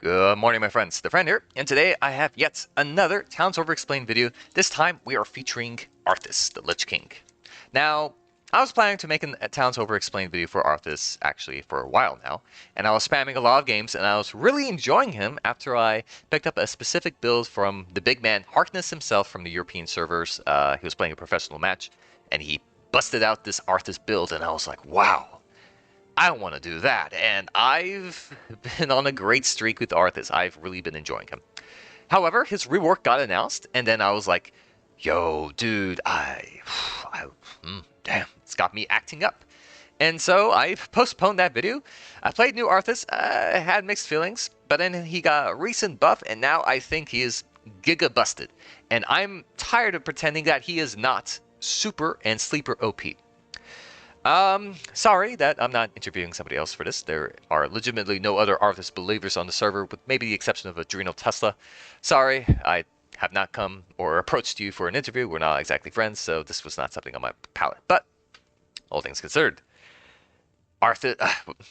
Good morning, my friends. TheFreind here, and today I have yet another Towns Overexplained video. This time we are featuring Arthas, the Lich King. Now, I was planning to make a Towns Overexplained video for Arthas actually for a while now, and I was spamming a lot of games, and I was really enjoying him after I picked up a specific build from the big man Harkness himself from the European servers. He was playing a professional match, and he busted out this Arthas build, and I was like, wow. I want to do that, and I've been on a great streak with Arthas. I've really been enjoying him. However, his rework got announced, and then I was like, yo, dude, damn, it's got me acting up. And so I postponed that video. I played new Arthas, had mixed feelings, but then he got a recent buff, and now I think he is giga busted. And I'm tired of pretending that he is not super and sleeper OP. Sorry that I'm not interviewing somebody else for this. There are legitimately no other Arthas believers on the server, with maybe the exception of Adrenal Tesla. Sorry, I have not come or approached you for an interview. We're not exactly friends, so this was not something on my palette. But, all things considered, Arthas,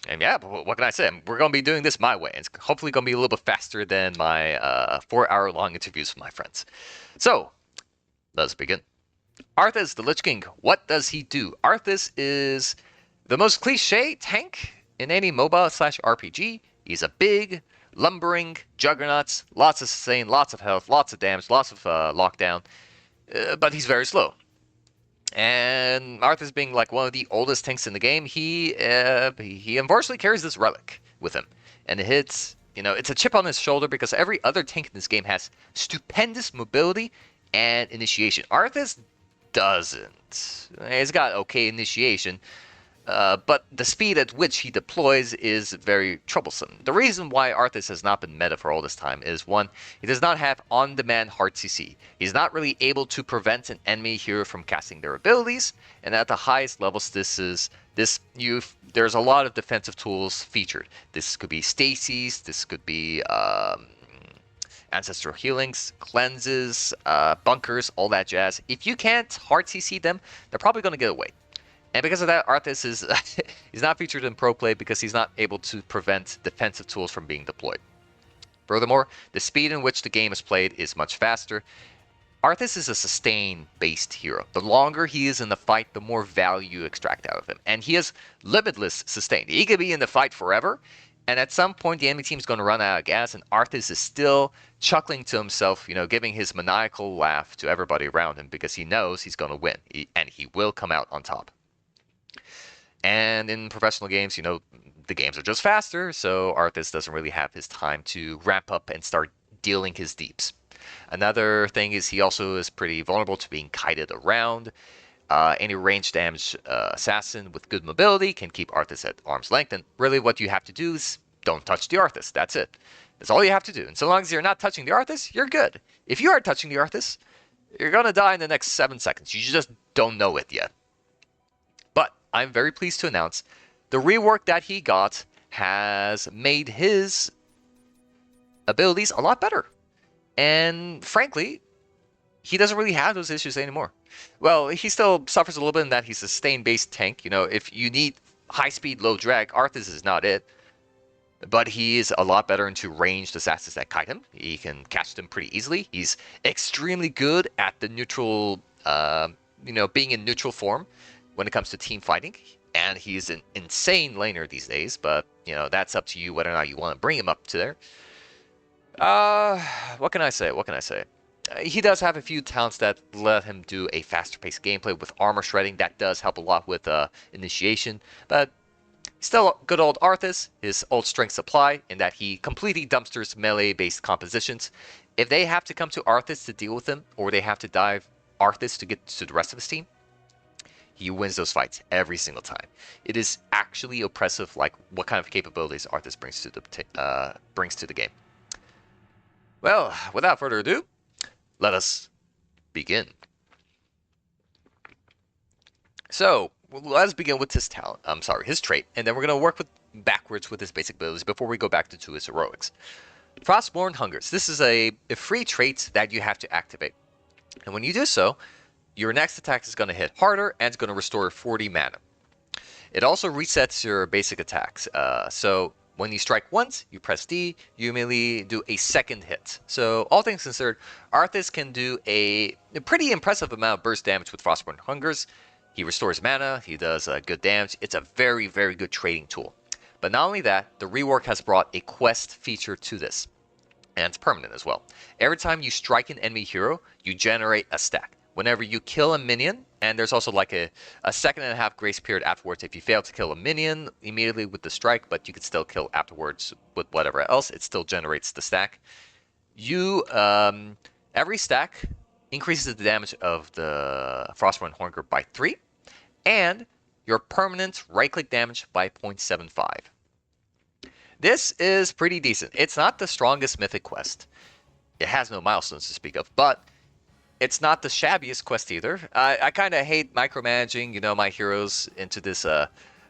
and yeah, what can I say? We're going to be doing this my way. It's hopefully going to be a little bit faster than my 4-hour-long interviews with my friends. So, let's begin. Arthas, the Lich King, what does he do? Arthas is the most cliche tank in any MOBA/RPG. He's a big, lumbering juggernaut, lots of sustain, lots of health, lots of damage, lots of lockdown, but he's very slow. And Arthas being like one of the oldest tanks in the game, he unfortunately carries this relic with him. And it hits, it's a chip on his shoulder because every other tank in this game has stupendous mobility and initiation. Arthas doesn't. He's got okay initiation, but the speed at which he deploys is very troublesome. The reason why Arthas has not been meta for all this time is, one, he does not have on-demand hard CC. He's not really able to prevent an enemy hero from casting their abilities, and at the highest levels, there's a lot of defensive tools featured. This could be stasis, this could be ancestral healings, cleanses, bunkers, all that jazz. If you can't hard CC them, they're probably going to get away. And because of that, Arthas is he's not featured in pro play because he's not able to prevent defensive tools from being deployed. Furthermore, the speed in which the game is played is much faster. Arthas is a sustain-based hero. The longer he is in the fight, the more value you extract out of him. And he has limitless sustain. He could be in the fight forever, and at some point, the enemy team is going to run out of gas, and Arthas is still chuckling to himself, giving his maniacal laugh to everybody around him because he knows he's going to win, and he will come out on top. And in professional games, the games are just faster, so Arthas doesn't really have his time to ramp up and start dealing his deeps. Another thing is he also is pretty vulnerable to being kited around. Any range damage assassin with good mobility can keep Arthas at arm's length, and really what you have to do is don't touch the Arthas. That's it. That's all you have to do. And so long as you're not touching the Arthas, you're good. If you are touching the Arthas, you're going to die in the next 7 seconds. You just don't know it yet. But I'm very pleased to announce the rework that he got has made his abilities a lot better. And frankly, he doesn't really have those issues anymore. Well, he still suffers a little bit in that he's a sustain-based tank. If you need high speed, low drag, Arthas is not it. But he is a lot better into ranged assassins that kite him. He can catch them pretty easily. He's extremely good at the neutral, being in neutral form when it comes to team fighting. And he's an insane laner these days, but, that's up to you whether or not you want to bring him up to there. What can I say? He does have a few talents that let him do a faster paced gameplay with armor shredding. That does help a lot with initiation, but still good old Arthas, his old strength supply, in that he completely dumpsters melee based compositions. If they have to come to Arthas to deal with him, or they have to dive Arthas to get to the rest of his team, he wins those fights every single time. It is actually oppressive, like what kind of capabilities Arthas brings to the game. Well, without further ado, let us begin. So, let's begin with his talent. His trait, and then we're going to work backwards with his basic abilities before we go back to his heroics. Frostborn Hungers. This is a free trait that you have to activate. And when you do so, your next attack is going to hit harder and it's going to restore 40 mana. It also resets your basic attacks. So When you strike once, you press D, you immediately do a second hit. So all things considered, Arthas can do a pretty impressive amount of burst damage with Frostborn Hungers. He restores mana, he does good damage. It's a very, very good trading tool. But not only that, the rework has brought a quest feature to this. And it's permanent as well. Every time you strike an enemy hero, you generate a stack. Whenever you kill a minion, and there's also like a 1.5-second grace period afterwards if you fail to kill a minion immediately with the strike, but you can still kill afterwards with whatever else, it still generates the stack. You, every stack increases the damage of the Frostborn Hunger by 3, and your permanent right-click damage by 0.75. This is pretty decent. It's not the strongest mythic quest. It has no milestones to speak of, but it's not the shabbiest quest either. I kind of hate micromanaging, my heroes into this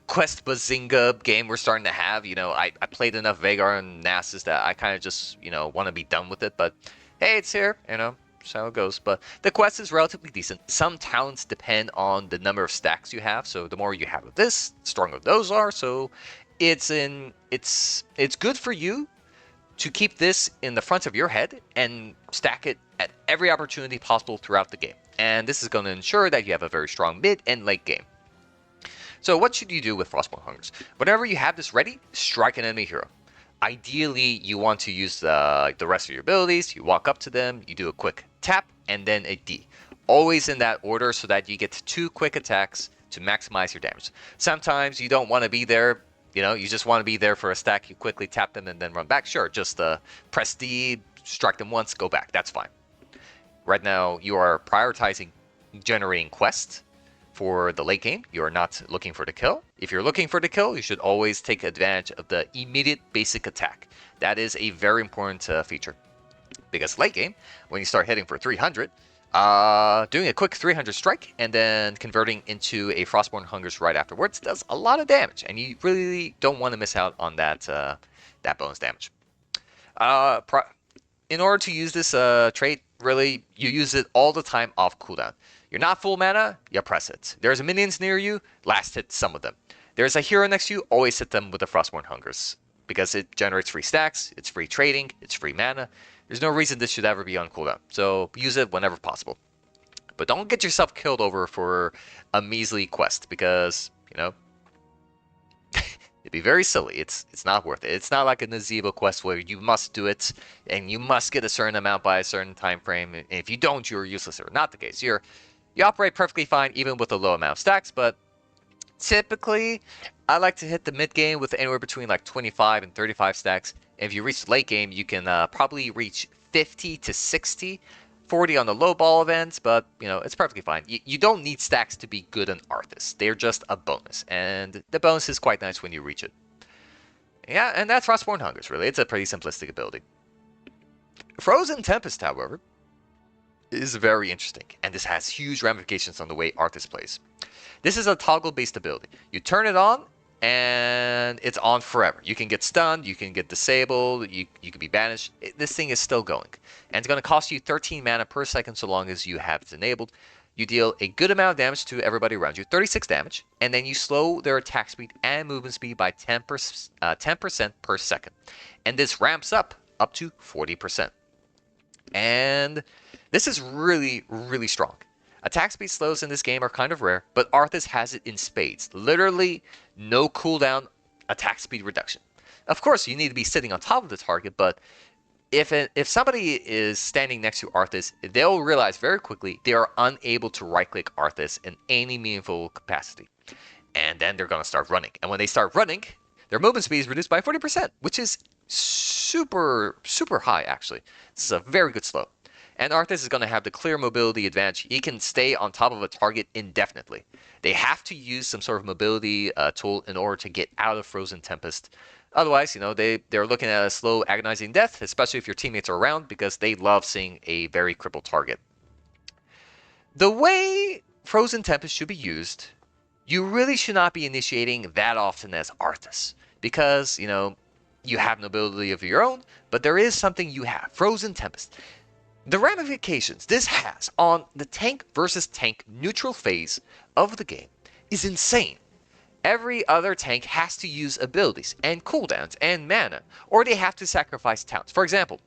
quest bazinga game we're starting to have. I played enough Vagar and Nasus that I kind of just, want to be done with it. But hey, it's here, that's how it goes. But the quest is relatively decent. Some talents depend on the number of stacks you have. So the more you have of this, the stronger those are. So it's good for you to keep this in the front of your head and stack it at every opportunity possible throughout the game. And this is going to ensure that you have a very strong mid and late game. So what should you do with Frostborn Hungers? Whenever you have this ready, strike an enemy hero. Ideally, you want to use the rest of your abilities. You walk up to them, you do a quick tap, and then a D. Always in that order so that you get 2 quick attacks to maximize your damage. Sometimes you don't want to be there. You just want to be there for a stack. You quickly tap them and then run back. Sure, just press D, strike them once, go back. That's fine. Right now, you are prioritizing generating quests for the late game. You are not looking for the kill. If you're looking for the kill, you should always take advantage of the immediate basic attack. That is a very important feature. Because late game, when you start hitting for 300, doing a quick 300 strike and then converting into a Frostborn Hungers right afterwards does a lot of damage, and you really don't want to miss out on that bonus damage. In order to use this trait, really, you use it all the time off cooldown. You're not full mana, you press it. There's minions near you, last hit some of them. There's a hero next to you, always hit them with the Frostborn Hungers. Because it generates free stacks, it's free trading, it's free mana. There's no reason this should ever be on cooldown, so use it whenever possible. But don't get yourself killed over for a measly quest, because, it'd be very silly. It's not worth it. It's not like a Nazebo quest where you must do it, and you must get a certain amount by a certain time frame, and if you don't, you're useless. Or not the case. You operate perfectly fine even with a low amount of stacks, but typically, I like to hit the mid game with anywhere between like 25 and 35 stacks. And if you reach the late game, you can probably reach 50 to 60, 40 on the low ball events, but it's perfectly fine. You don't need stacks to be good on Arthas. They're just a bonus, and the bonus is quite nice when you reach it. Yeah, and that's Frostborn Hungers, really. It's a pretty simplistic ability. Frozen Tempest, however, is very interesting, and this has huge ramifications on the way Arthas plays. This is a toggle-based ability. You turn it on, and it's on forever. You can get stunned, you can get disabled, you can be banished. This thing is still going. And it's going to cost you 13 mana per second so long as you have it enabled. You deal a good amount of damage to everybody around you, 36 damage, and then you slow their attack speed and movement speed by 10% per second. And this ramps up to 40%. And this is really, really strong. Attack speed slows in this game are kind of rare, but Arthas has it in spades. Literally no cooldown attack speed reduction. Of course, you need to be sitting on top of the target, but if somebody is standing next to Arthas, they'll realize very quickly they are unable to right-click Arthas in any meaningful capacity. And then they're going to start running. And when they start running, their movement speed is reduced by 40%, which is super, super high, actually. This is a very good slow. And Arthas is going to have the clear mobility advantage. He can stay on top of a target indefinitely. They have to use some sort of mobility tool in order to get out of Frozen Tempest. Otherwise, they're looking at a slow, agonizing death, especially if your teammates are around, because they love seeing a very crippled target. The way Frozen Tempest should be used, you really should not be initiating that often as Arthas. Because, you have nobility of your own, but there is something you have. Frozen Tempest. The ramifications this has on the tank versus tank neutral phase of the game is insane. Every other tank has to use abilities and cooldowns and mana, or they have to sacrifice talents. For example,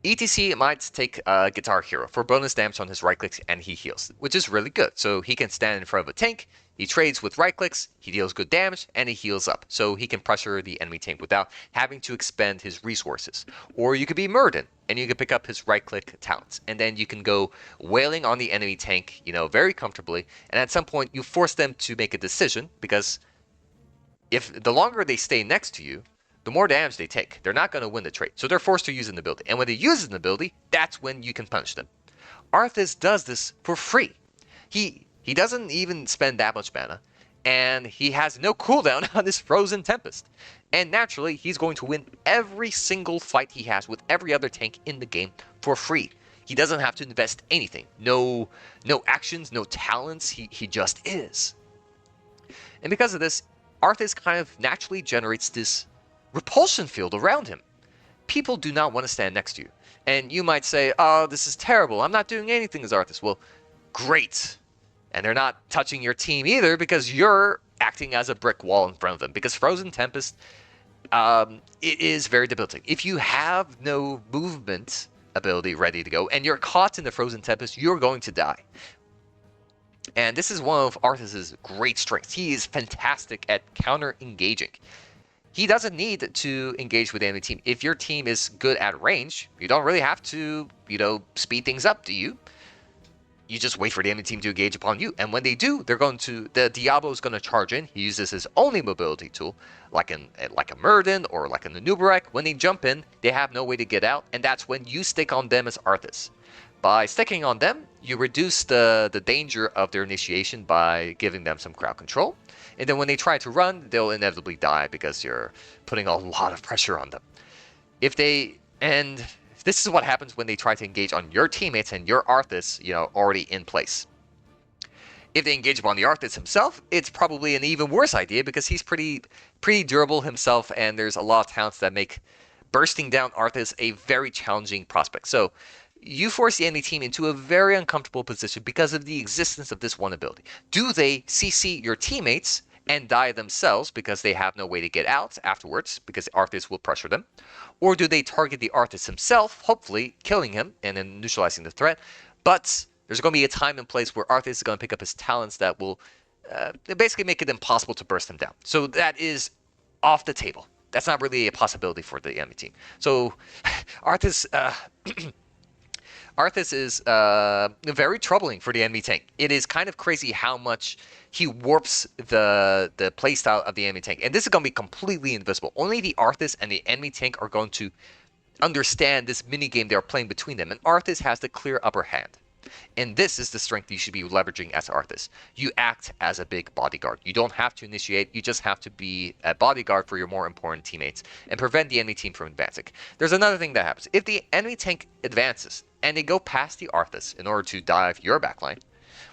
ETC might take Guitar Hero for bonus damage on his right clicks and he heals, which is really good. So he can stand in front of a tank, he trades with right clicks, he deals good damage, and he heals up. So he can pressure the enemy tank without having to expend his resources. Or you could be Murden, and you can pick up his right click talents. And then you can go wailing on the enemy tank, very comfortably. And at some point, you force them to make a decision, because if the longer they stay next to you, the more damage they take. They're not going to win the trade. So they're forced to use an ability. And when they use an ability, that's when you can punish them. Arthas does this for free. He doesn't even spend that much mana. And he has no cooldown on his Frozen Tempest. And naturally, he's going to win every single fight he has with every other tank in the game for free. He doesn't have to invest anything. No actions, no talents. He just is. And because of this, Arthas kind of naturally generates this repulsion field around him. People do not want to stand next to you. And you might say, oh, this is terrible. I'm not doing anything as Arthas. Well, great. And they're not touching your team either because you're acting as a brick wall in front of them. Because Frozen Tempest, it is very debilitating. If you have no movement ability ready to go and you're caught in the Frozen Tempest, you're going to die. And this is one of Arthas' great strengths. He is fantastic at counter-engaging. He doesn't need to engage with the enemy team. If your team is good at range, you don't really have to, speed things up, do you? You just wait for the enemy team to engage upon you. And when they do, the Diablo is going to charge in. He uses his only mobility tool, like a Murden or like an Anubarak. When they jump in, they have no way to get out. And that's when you stick on them as Arthas. By sticking on them, you reduce the danger of their initiation by giving them some crowd control. And then when they try to run, they'll inevitably die because you're putting a lot of pressure on them. This is what happens when they try to engage on your teammates and your Arthas, already in place. If they engage upon the Arthas himself, it's probably an even worse idea because he's pretty durable himself, and there's a lot of talents that make bursting down Arthas a very challenging prospect. So you force the enemy team into a very uncomfortable position because of the existence of this one ability. Do they CC your teammates and die themselves because they have no way to get out afterwards because Arthas will pressure them? Or do they target the Arthas himself, hopefully killing him and then neutralizing the threat? But there's going to be a time and place where Arthas is going to pick up his talents that will basically make it impossible to burst them down. So that is off the table. That's not really a possibility for the enemy team. So Arthas... Arthas is very troubling for the enemy tank. It is kind of crazy how much he warps the playstyle of the enemy tank. And this is going to be completely invisible. Only the Arthas and the enemy tank are going to understand this minigame they're playing between them. And Arthas has the clear upper hand. And this is the strength you should be leveraging as Arthas. You act as a big bodyguard. You don't have to initiate. You just have to be a bodyguard for your more important teammates and prevent the enemy team from advancing. There's another thing that happens. If the enemy tank advances and they go past the Arthas in order to dive your backline,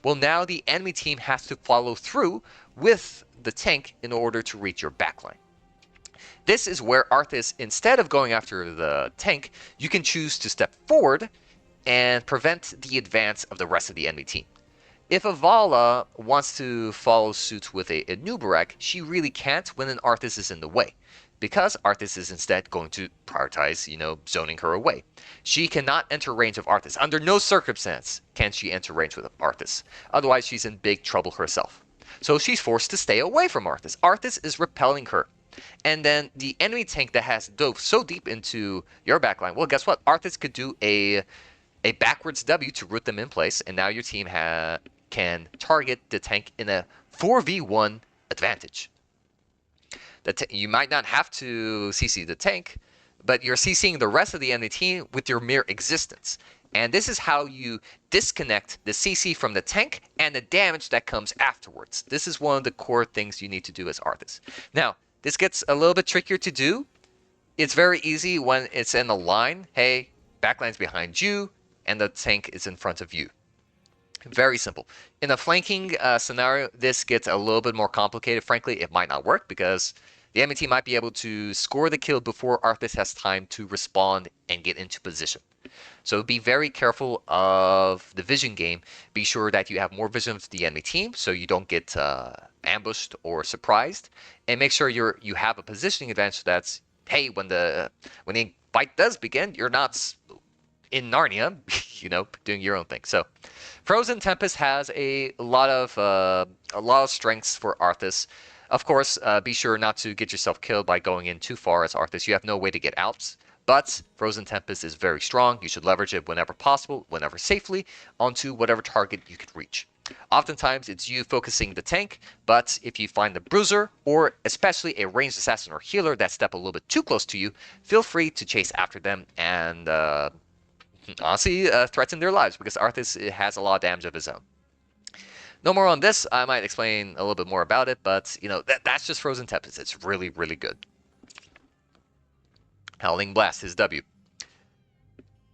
well, now the enemy team has to follow through with the tank in order to reach your backline. This is where Arthas, instead of going after the tank, you can choose to step forward and prevent the advance of the rest of the enemy team. If Avala wants to follow suit with a Nubarak, she really can't when an Arthas is in the way, because Arthas is instead going to prioritize, zoning her away. She cannot enter range of Arthas. Under no circumstance can she enter range with Arthas. Otherwise, she's in big trouble herself. So she's forced to stay away from Arthas. Arthas is repelling her. And then the enemy tank that has dove so deep into your backline, well, guess what? Arthas could do a backwards W to root them in place, and now your team can target the tank in a 4v1 advantage. You might not have to CC the tank, but you're CCing the rest of the enemy team with your mere existence. And this is how you disconnect the CC from the tank and the damage that comes afterwards. This is one of the core things you need to do as Arthas. Now, this gets a little bit trickier to do. It's very easy when it's in a line. Hey, backline's behind you, and the tank is in front of you. Very simple. In a flanking scenario, this gets a little bit more complicated. Frankly, it might not work because The enemy team might be able to score the kill before Arthas has time to respond and get into position. So be very careful of the vision game. Be sure that you have more vision of the enemy team so you don't get ambushed or surprised, and make sure you have a positioning advantage. So that's, hey, when the fight does begin, you're not in Narnia, doing your own thing. So Frozen Tempest has a lot of strengths for Arthas. Of course, be sure not to get yourself killed by going in too far as Arthas. You have no way to get out. But Frozen Tempest is very strong. You should leverage it whenever possible, whenever safely, onto whatever target you can reach. Oftentimes, it's you focusing the tank, but if you find the bruiser, or especially a ranged assassin or healer that step a little bit too close to you, feel free to chase after them and honestly threaten their lives, because Arthas has a lot of damage of his own. No more on this. I might explain a little bit more about it, but that's just Frozen Tempest. It's really, really good. Howling Blast, his W.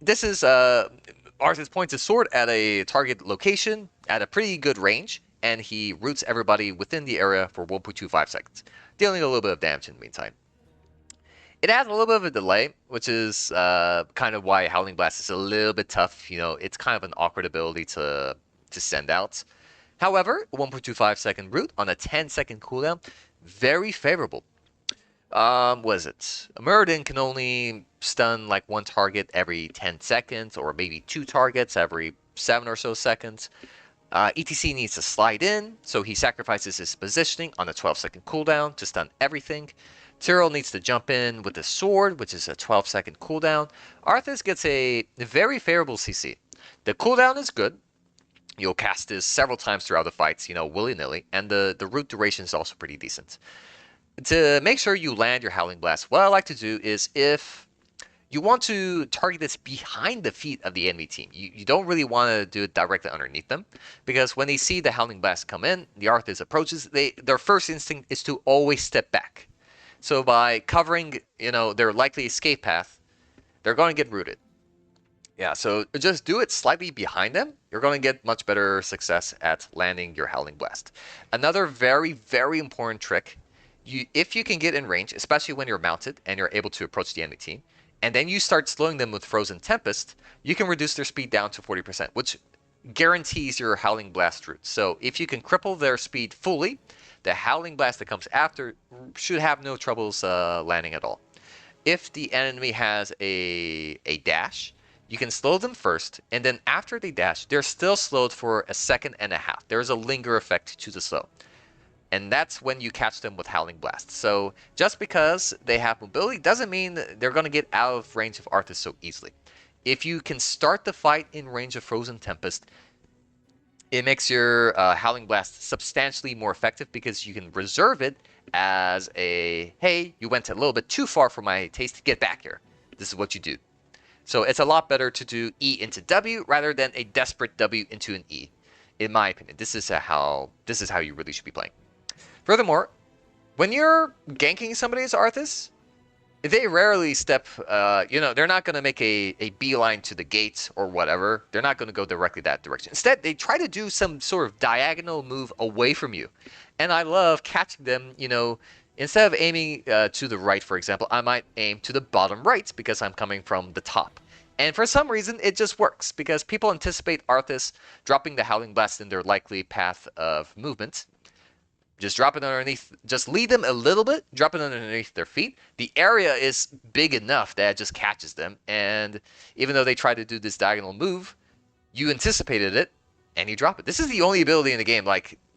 This is Arthas points his sword at a target location at a pretty good range, and he roots everybody within the area for 1.25 seconds, dealing a little bit of damage in the meantime. It has a little bit of a delay, which is kind of why Howling Blast is a little bit tough. It's kind of an awkward ability to send out. However, 1.25 second root on a 10-second cooldown, very favorable. What is it? A Muradin can only stun like one target every 10 seconds, or maybe 2 targets every 7 or so seconds. ETC needs to slide in, so he sacrifices his positioning on a 12-second cooldown to stun everything. Tyrell needs to jump in with his sword, which is a 12-second cooldown. Arthas gets a very favorable CC. The cooldown is good. You'll cast this several times throughout the fights, willy-nilly, and the root duration is also pretty decent. To make sure you land your Howling Blast, what I like to do is, if you want to target this behind the feet of the enemy team, you don't really want to do it directly underneath them, because when they see the Howling Blast come in, the Arthas approaches, their first instinct is to always step back. So by covering, their likely escape path, they're going to get rooted. Yeah, so just do it slightly behind them. You're going to get much better success at landing your Howling Blast. Another very, very important trick, if you can get in range, especially when you're mounted and you're able to approach the enemy team, and then you start slowing them with Frozen Tempest, you can reduce their speed down to 40%, which guarantees your Howling Blast route. So if you can cripple their speed fully, the Howling Blast that comes after should have no troubles landing at all. If the enemy has a dash, you can slow them first, and then after they dash, they're still slowed for a second and a half. There's a linger effect to the slow. And that's when you catch them with Howling Blast. So just because they have mobility doesn't mean they're going to get out of range of Arthas so easily. If you can start the fight in range of Frozen Tempest, it makes your Howling Blast substantially more effective, because you can reserve it as a, hey, you went a little bit too far for my taste, get back here. This is what you do. So it's a lot better to do E into W rather than a desperate W into an E, in my opinion. This is how you really should be playing. Furthermore, when you're ganking somebody as Arthas, they rarely step, they're not going to make a beeline to the gate or whatever. They're not going to go directly that direction. Instead, they try to do some sort of diagonal move away from you. And I love catching them, instead of aiming to the right, for example, I might aim to the bottom right because I'm coming from the top. And for some reason, it just works, because people anticipate Arthas dropping the Howling Blast in their likely path of movement. Just drop it underneath, just lead them a little bit, drop it underneath their feet. The area is big enough that it just catches them, and even though they try to do this diagonal move, you anticipated it, and you drop it. This is the only ability in the game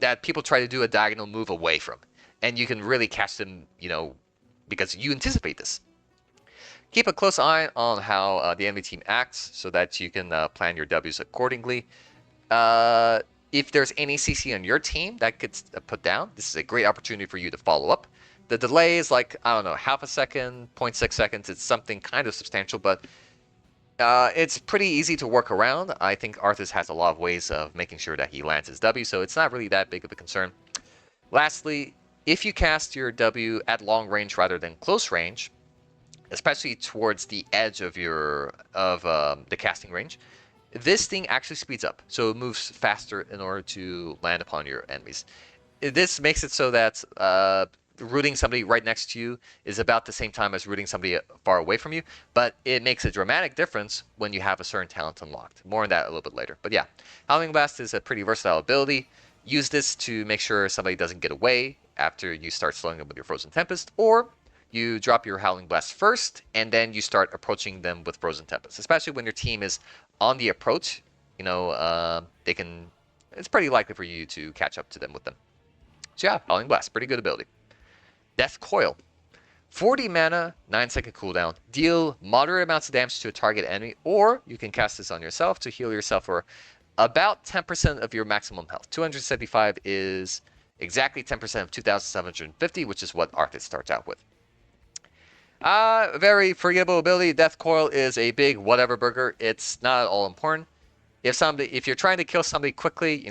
that people try to do a diagonal move away from, and you can really catch them, because you anticipate this. Keep a close eye on how the enemy team acts, so that you can plan your Ws accordingly. If there's any CC on your team that gets put down, this is a great opportunity for you to follow up. The delay is half a second, 0.6 seconds. It's something kind of substantial, but it's pretty easy to work around. I think Arthas has a lot of ways of making sure that he lands his W, so it's not really that big of a concern. Lastly, if you cast your W at long range rather than close range, especially towards the edge of the casting range, this thing actually speeds up, so it moves faster in order to land upon your enemies. This makes it so that rooting somebody right next to you is about the same time as rooting somebody far away from you, but it makes a dramatic difference when you have a certain talent unlocked. More on that a little bit later. But yeah, Howling Blast is a pretty versatile ability. Use this to make sure somebody doesn't get away after you start slowing them with your Frozen Tempest, or you drop your Howling Blast first, and then you start approaching them with Frozen Tempest. Especially when your team is on the approach, they can. It's pretty likely for you to catch up to them with them. So yeah, Howling Blast, pretty good ability. Death Coil. 40 mana, 9-second cooldown. Deal moderate amounts of damage to a target enemy, or you can cast this on yourself to heal yourself for about 10% of your maximum health. 275 is exactly 10% of 2,750, which is what Arthas starts out with. Very forgettable ability. Death Coil is a big whatever burger. It's not all important. If you're trying to kill somebody quickly,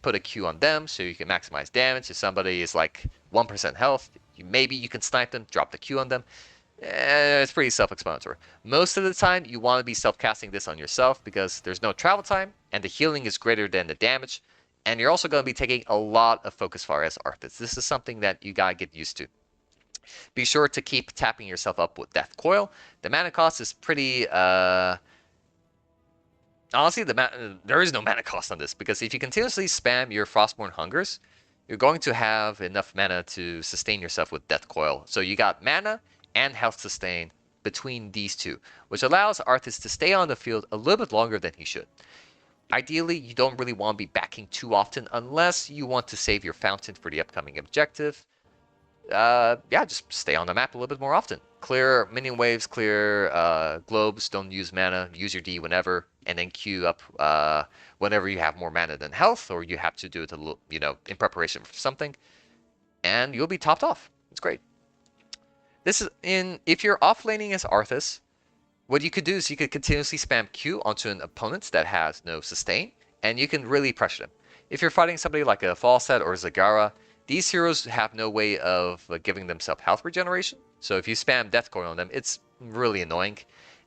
put a Q on them so you can maximize damage. If somebody is like 1% health, maybe you can snipe them, drop the Q on them. It's pretty self-explanatory. Most of the time, you want to be self-casting this on yourself because there's no travel time, and the healing is greater than the damage, and you're also going to be taking a lot of focus fire as Arthas. This is something that you gotta get used to. Be sure to keep tapping yourself up with Death Coil. The mana cost is pretty... Honestly, there is no mana cost on this, because if you continuously spam your Frostborn Hungers, you're going to have enough mana to sustain yourself with Death Coil. So you got mana and health sustain between these two, which allows Arthas to stay on the field a little bit longer than he should. Ideally, you don't really want to be backing too often unless you want to save your fountain for the upcoming objective. Just stay on the map a little bit more often. Clear minion waves, clear globes, don't use mana, use your D whenever, and then queue up whenever you have more mana than health, or you have to do it in preparation for something, and you'll be topped off. It's great. If you're offlaning as Arthas, what you could do is you could continuously spam Q onto an opponent that has no sustain, and you can really pressure them. If you're fighting somebody like a Falstad or Zagara, these heroes have no way of giving themselves health regeneration, so if you spam Death Coil on them, it's really annoying.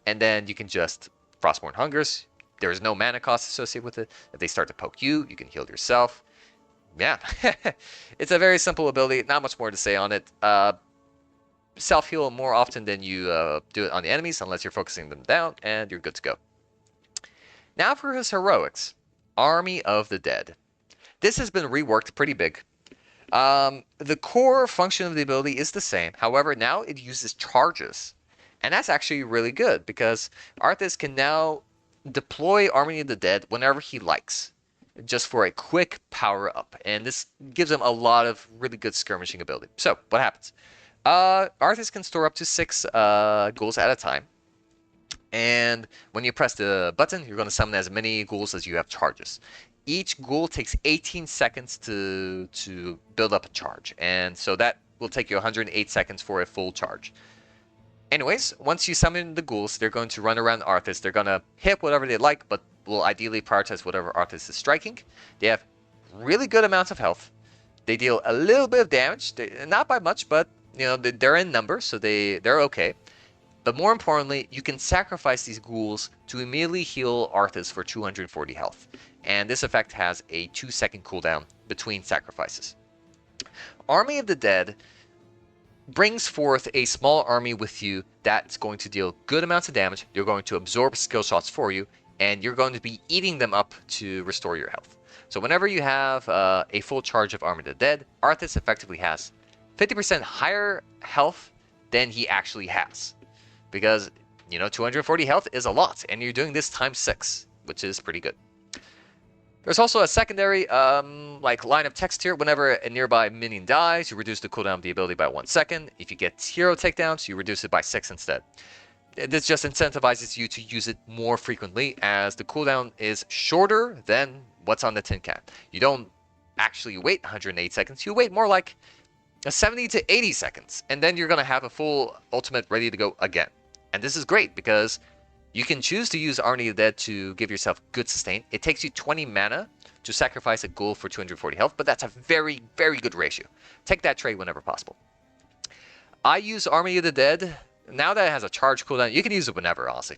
And then you can just Frostborn Hungers. There is no mana cost associated with it. If they start to poke you, you can heal yourself. Yeah, it's a very simple ability. Not much more to say on it. Self-heal more often than you do it on the enemies, unless you're focusing them down, and you're good to go. Now for his heroics. Army of the Dead. This has been reworked pretty big. The core function of the ability is the same. However, now it uses charges. And that's actually really good, because Arthas can now deploy Army of the Dead whenever he likes, just for a quick power-up. And this gives him a lot of really good skirmishing ability. So, what happens? Arthas can store up to 6 ghouls at a time. And when you press the button, you're going to summon as many ghouls as you have charges. Each ghoul takes 18 seconds to build up a charge. And so that will take you 108 seconds for a full charge. Anyways, once you summon the ghouls, they're going to run around Arthas. They're going to hit whatever they like, but will ideally prioritize whatever Arthas is striking. They have really good amounts of health. They deal a little bit of damage. Not by much, but they're in numbers, so they're okay. But more importantly, you can sacrifice these ghouls to immediately heal Arthas for 240 health. And this effect has a 2-second cooldown between sacrifices. Army of the Dead brings forth a small army with you that's going to deal good amounts of damage. You're going to absorb skill shots for you, and you're going to be eating them up to restore your health. So whenever you have a full charge of Army of the Dead, Arthas effectively has 50% higher health than he actually has. Because, 240 health is a lot, and you're doing this times 6, which is pretty good. There's also a secondary line of text here. Whenever a nearby minion dies, you reduce the cooldown of the ability by 1 second. If you get hero takedowns, you reduce it by 6 instead. This just incentivizes you to use it more frequently, as the cooldown is shorter than what's on the tin can. You don't actually wait 108 seconds. You wait more like 70 to 80 seconds, and then you're going to have a full ultimate ready to go again. And this is great because you can choose to use Army of the Dead to give yourself good sustain. It takes you 20 mana to sacrifice a ghoul for 240 health, but that's a very, very good ratio. Take that trade whenever possible. I use Army of the Dead. Now that it has a charge cooldown, you can use it whenever, honestly.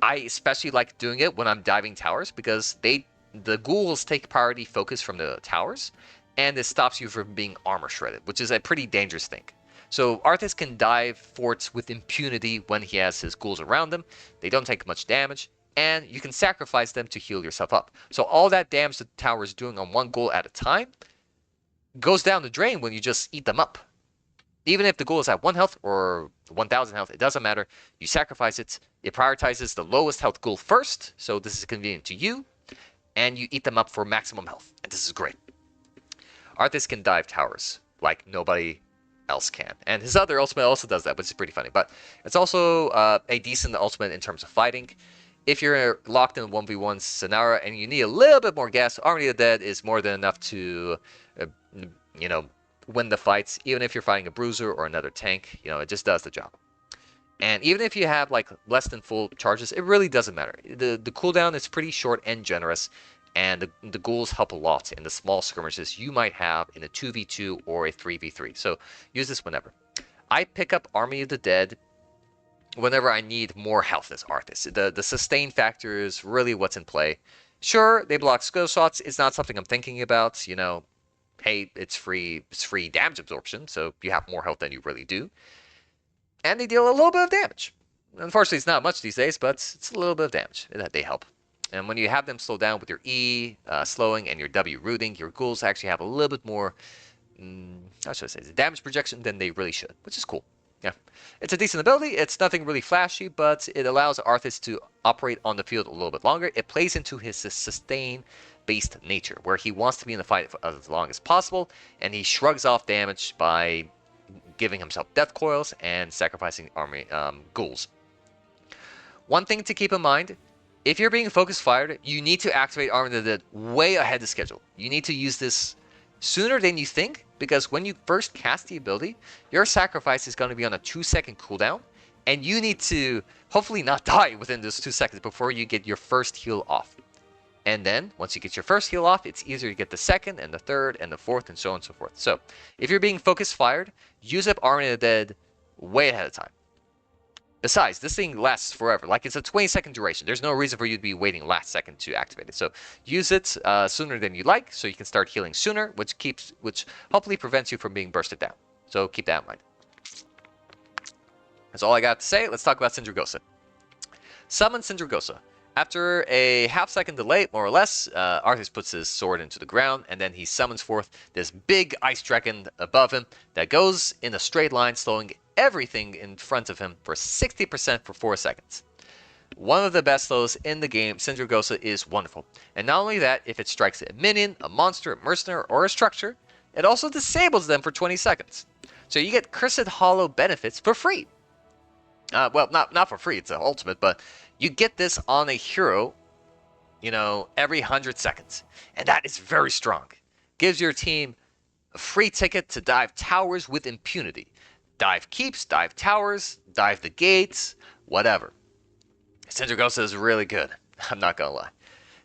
I especially like doing it when I'm diving towers, because the ghouls take priority focus from the towers, and it stops you from being armor shredded, which is a pretty dangerous thing. So Arthas can dive forts with impunity when he has his ghouls around him. They don't take much damage, and you can sacrifice them to heal yourself up. So all that damage the tower is doing on one ghoul at a time goes down the drain when you just eat them up. Even if the ghoul is at 1 health or 1000 health, it doesn't matter. You sacrifice it. It prioritizes the lowest health ghoul first, so this is convenient to you, and you eat them up for maximum health, and this is great. Arthas can dive towers like nobody else can, and his other ultimate also does that, which is pretty funny. But it's also a decent ultimate in terms of fighting. If you're locked in a 1v1 scenario and you need a little bit more gas, Army of the Dead is more than enough to, win the fights. Even if you're fighting a bruiser or another tank, it just does the job. And even if you have like less than full charges, it really doesn't matter. The cooldown is pretty short and generous, and the ghouls help a lot in the small skirmishes you might have in a 2v2 or a 3v3. So use this whenever. I pick up Army of the Dead whenever I need more health as Arthas. The sustain factor is really what's in play. Sure, they block skill shots. It's not something I'm thinking about. Hey, it's free damage absorption, so you have more health than you really do. And they deal a little bit of damage. Unfortunately, it's not much these days, but it's a little bit of damage. They help. And when you have them slow down with your E slowing and your W rooting, your ghouls actually have a little bit more, how should I say, damage projection than they really should, which is cool. Yeah, it's a decent ability. It's nothing really flashy, but it allows Arthas to operate on the field a little bit longer. It plays into his sustain-based nature, where he wants to be in the fight for as long as possible, and he shrugs off damage by giving himself death coils and sacrificing army ghouls. One thing to keep in mind, if you're being focus fired, you need to activate Army of the Dead way ahead of schedule. You need to use this sooner than you think, because when you first cast the ability, your sacrifice is going to be on a 2-second cooldown, and you need to hopefully not die within those 2 seconds before you get your first heal off. And then, once you get your first heal off, it's easier to get the second, and the third, and the fourth, and so on and so forth. So, if you're being focus fired, use up Army of the Dead way ahead of time. Besides, this thing lasts forever. Like, it's a 20-second duration. There's no reason for you to be waiting last second to activate it. So use it sooner than you like, so you can start healing sooner, which hopefully prevents you from being bursted down. So keep that in mind. That's all I got to say. Let's talk about Sindragosa. Summon Sindragosa. After a half-second delay, more or less, Arthas puts his sword into the ground, and then he summons forth this big ice dragon above him that goes in a straight line, slowing everything in front of him for 60% for 4 seconds. One of the best slows in the game, Sindragosa is wonderful. And not only that, if it strikes a minion, a monster, a mercenary, or a structure, it also disables them for 20 seconds. So you get Cursed Hollow benefits for free. Well, not for free, it's an ultimate, but you get this on a hero, every 100 seconds. And that is very strong. Gives your team a free ticket to dive towers with impunity. Dive keeps, dive towers, dive the gates, whatever. Sindragosa is really good. I'm not going to lie.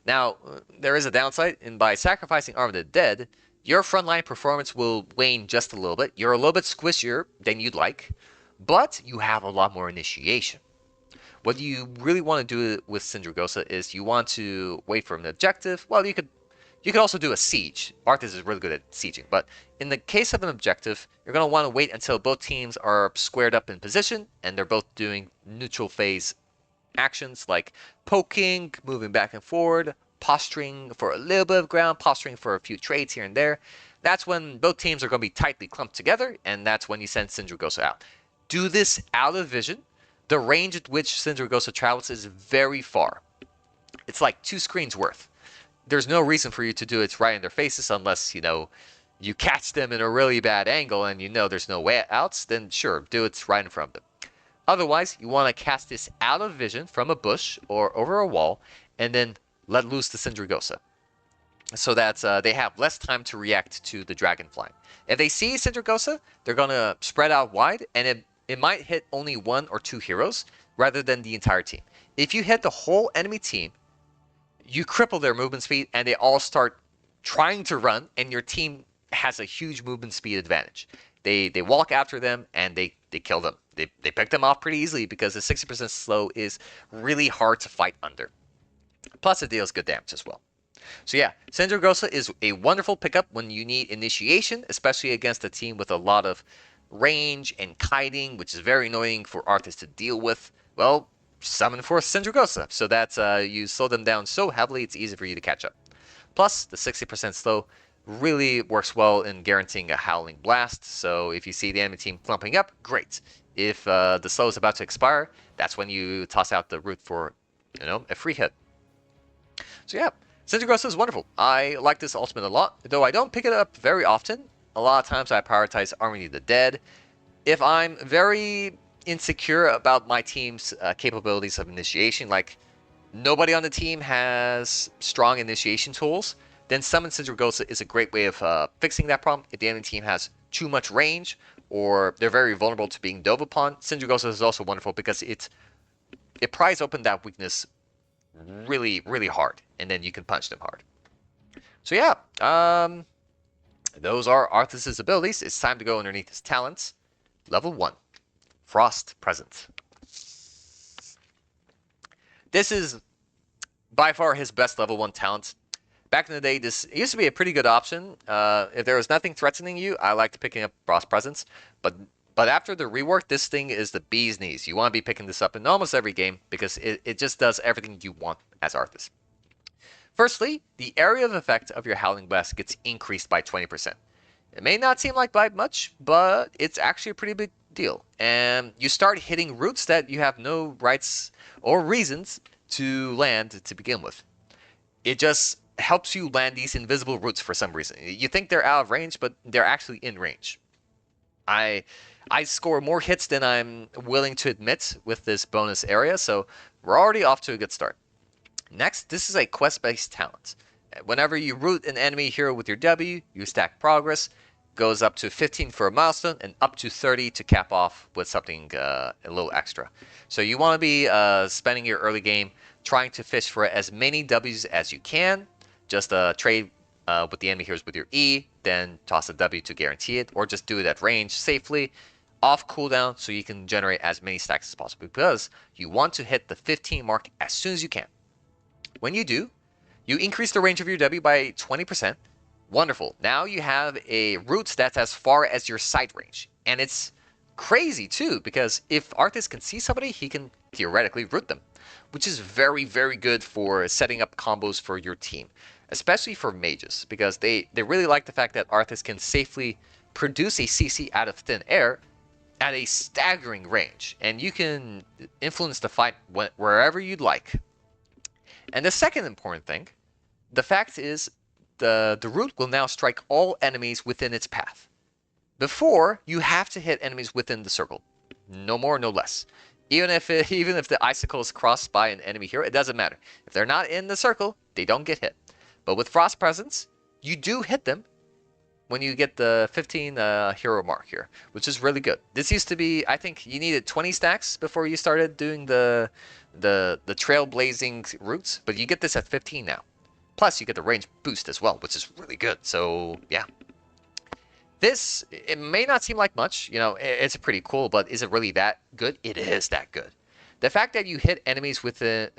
Now, there is a downside, and by sacrificing Army of the Dead, your frontline performance will wane just a little bit. You're a little bit squishier than you'd like, but you have a lot more initiation. What you really want to do with Sindragosa is you want to wait for an objective. Well, you could also do a siege. Arthas is really good at sieging, but in the case of an objective, you're going to want to wait until both teams are squared up in position, and they're both doing neutral phase actions like poking, moving back and forward, posturing for a little bit of ground, posturing for a few trades here and there. That's when both teams are going to be tightly clumped together, and that's when you send Sindragosa out. Do this out of vision. The range at which Sindragosa travels is very far. It's like 2 screens worth. There's no reason for you to do it right in their faces unless, you catch them in a really bad angle and there's no way out, then sure, do it right in front of them. Otherwise, you want to cast this out of vision from a bush or over a wall and then let loose the Sindragosa so that they have less time to react to the dragonfly. If they see Sindragosa, they're going to spread out wide, and it might hit only 1 or 2 heroes rather than the entire team. If you hit the whole enemy team, you cripple their movement speed, and they all start trying to run, and your team has a huge movement speed advantage. They walk after them, and they kill them. They pick them off pretty easily because the 60% slow is really hard to fight under. Plus, it deals good damage as well. So yeah, Sindragosa is a wonderful pickup when you need initiation, especially against a team with a lot of range and kiting, which is very annoying for Arthas to deal with. Well, summon for Sindragosa, so that you slow them down so heavily it's easy for you to catch up. Plus, the 60% slow really works well in guaranteeing a Howling Blast, so if you see the enemy team clumping up, great. If the slow is about to expire, that's when you toss out the root for, a free hit. So yeah, Sindragosa is wonderful. I like this ultimate a lot, though I don't pick it up very often. A lot of times I prioritize Army of the Dead. If I'm very insecure about my team's capabilities of initiation, like nobody on the team has strong initiation tools, then Summon Sindragosa is a great way of fixing that problem. If the enemy team has too much range, or they're very vulnerable to being dove upon, Sindragosa is also wonderful because it pries open that weakness really, really hard, and then you can punch them hard. So yeah, those are Arthas' abilities. It's time to go underneath his talents. Level 1, Frost Present. This is by far his best level 1 talent. Back in the day, this used to be a pretty good option. If there was nothing threatening you, I liked picking up Frost Presence. But after the rework, this thing is the bee's knees. You want to be picking this up in almost every game because it just does everything you want as Arthas. Firstly, the area of effect of your Howling Blast gets increased by 20%. It may not seem like by much, but it's actually a pretty big deal. And you start hitting roots that you have no rights or reasons to land to begin with. It just helps you land these invisible roots for some reason. You think they're out of range, but they're actually in range. I score more hits than I'm willing to admit with this bonus area, so we're already off to a good start. Next, this is a quest-based talent. Whenever you root an enemy hero with your W, you stack progress. Goes up to 15 for a milestone and up to 30 to cap off with something a little extra. So you want to be spending your early game trying to fish for as many W's as you can. Just trade with the enemy heroes with your E, then toss a W to guarantee it, or just do it at range safely, off cooldown, so you can generate as many stacks as possible because you want to hit the 15 mark as soon as you can. When you do, you increase the range of your W by 20%. Wonderful. Now you have a root that's as far as your sight range. And it's crazy too, because if Arthas can see somebody, he can theoretically root them, which is very, very good for setting up combos for your team, especially for mages, because they really like the fact that Arthas can safely produce a CC out of thin air at a staggering range, and you can influence the fight wherever you'd like. And the second important thing, the fact is the root will now strike all enemies within its path. Before, you have to hit enemies within the circle. No more, no less. Even if the icicle is crossed by an enemy hero, it doesn't matter. If they're not in the circle, they don't get hit. But with Frost Presence, you do hit them when you get the 15 hero mark here, which is really good. This used to be, I think you needed 20 stacks before you started doing the trailblazing routes, but you get this at 15 now. Plus, you get the range boost as well, which is really good. So, yeah. This, it may not seem like much, it's pretty cool, but is it really that good? It is that good. The fact that you hit enemies within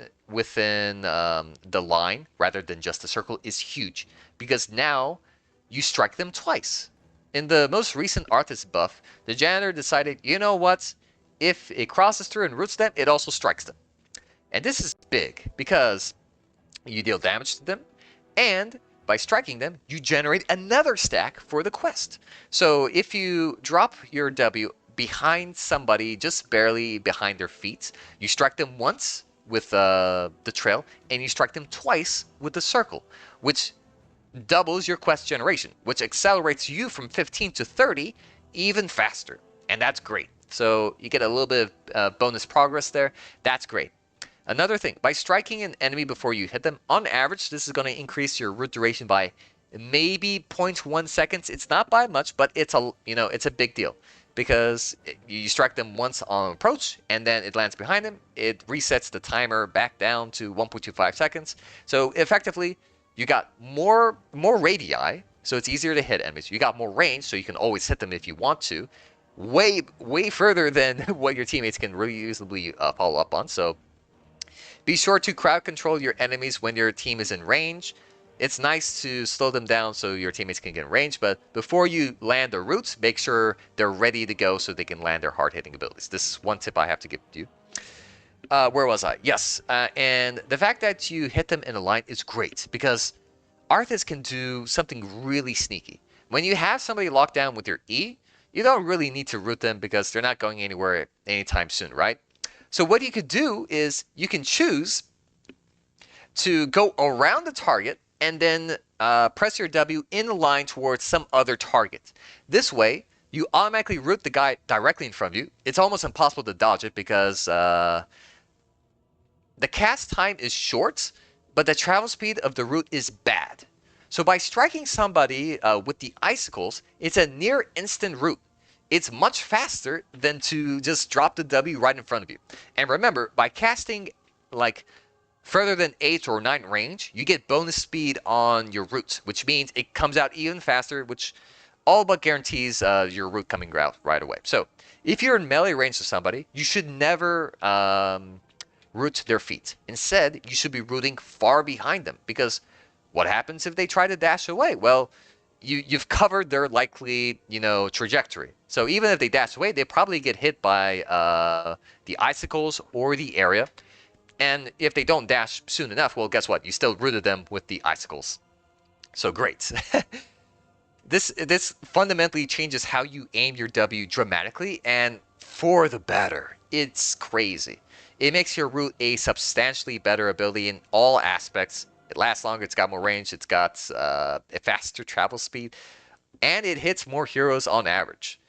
the line rather than just the circle is huge, because now you strike them twice. In the most recent Arthas buff, the janitor decided, you know what? If it crosses through and roots them, it also strikes them. And this is big, because you deal damage to them, and by striking them, you generate another stack for the quest. So if you drop your W behind somebody, just barely behind their feet, you strike them once with the trail, and you strike them twice with the circle, which doubles your quest generation, which accelerates you from 15 to 30 even faster. And that's great. So you get a little bit of bonus progress there. That's great. Another thing, by striking an enemy before you hit them, on average, this is going to increase your root duration by maybe 0.1 seconds. It's not by much, but it's a big deal, because you strike them once on approach, and then it lands behind them. It resets the timer back down to 1.25 seconds. So effectively, you got more radii, so it's easier to hit enemies. You got more range, so you can always hit them if you want to, way further than what your teammates can reasonably follow up on. So be sure to crowd control your enemies when your team is in range. It's nice to slow them down so your teammates can get in range, but before you land the roots, make sure they're ready to go so they can land their hard-hitting abilities. This is one tip I have to give you. Where was I? Yes, and the fact that you hit them in a line is great because Arthas can do something really sneaky. When you have somebody locked down with your E, you don't really need to root them because they're not going anywhere anytime soon, right? So what you could do is you can choose to go around the target and then press your W in a line towards some other target. This way, you automatically root the guy directly in front of you. It's almost impossible to dodge it because the cast time is short, but the travel speed of the root is bad. So by striking somebody with the icicles, it's a near instant root. It's much faster than to just drop the W right in front of you. And remember, by casting like further than 8 or 9 range, you get bonus speed on your root, which means it comes out even faster, which all but guarantees your root coming out right away. So if you're in melee range to somebody, you should never root their feet. Instead, you should be rooting far behind them, because what happens if they try to dash away? Well, you've covered their likely, trajectory. So even if they dash away, they probably get hit by the icicles or the area. And if they don't dash soon enough, well, guess what? You still rooted them with the icicles. So great. This fundamentally changes how you aim your W dramatically, and for the better. It's crazy. It makes your root a substantially better ability in all aspects. It lasts longer, it's got more range, it's got a faster travel speed, and it hits more heroes on average.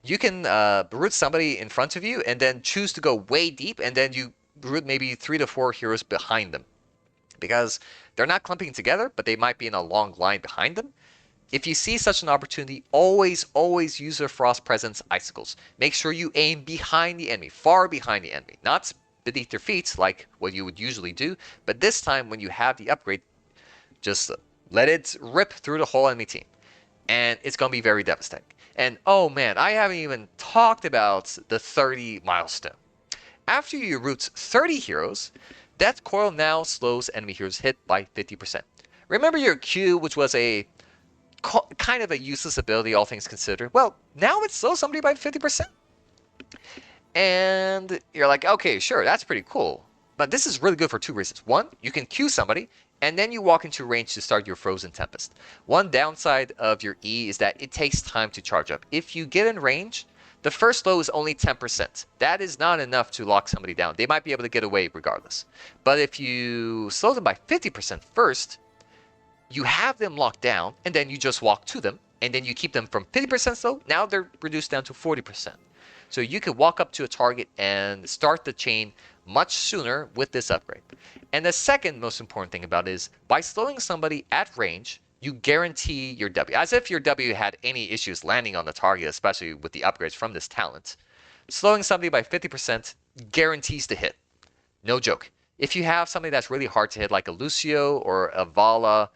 You can root somebody in front of you and then choose to go way deep, and then you root maybe 3 to 4 heroes behind them, because they're not clumping together, but they might be in a long line behind them. If you see such an opportunity, always use your Frost Presence Icicles. Make sure you aim behind the enemy, far behind the enemy, not beneath their feet like what you would usually do, but this time when you have the upgrade, just let it rip through the whole enemy team. And it's going to be very devastating. And oh man, I haven't even talked about the 30 milestone. After you root 30 heroes, Death Coil now slows enemy heroes hit by 50%. Remember your Q, which was a kind of a useless ability, all things considered? Well, now it slows somebody by 50%. And you're like, okay, sure, that's pretty cool. But this is really good for 2 reasons. One, you can Q somebody, and then you walk into range to start your Frozen Tempest. One downside of your E is that it takes time to charge up. If you get in range, the first slow is only 10%. That is not enough to lock somebody down. They might be able to get away regardless. But if you slow them by 50% first, you have them locked down, and then you just walk to them, and then you keep them from 50% slow. Now they're reduced down to 40%. So you can walk up to a target and start the chain much sooner with this upgrade. And the second most important thing about it is, by slowing somebody at range, you guarantee your W. As if your W had any issues landing on the target, especially with the upgrades from this talent. Slowing somebody by 50% guarantees the hit. No joke. If you have somebody that's really hard to hit, like a Lucio or a Vala,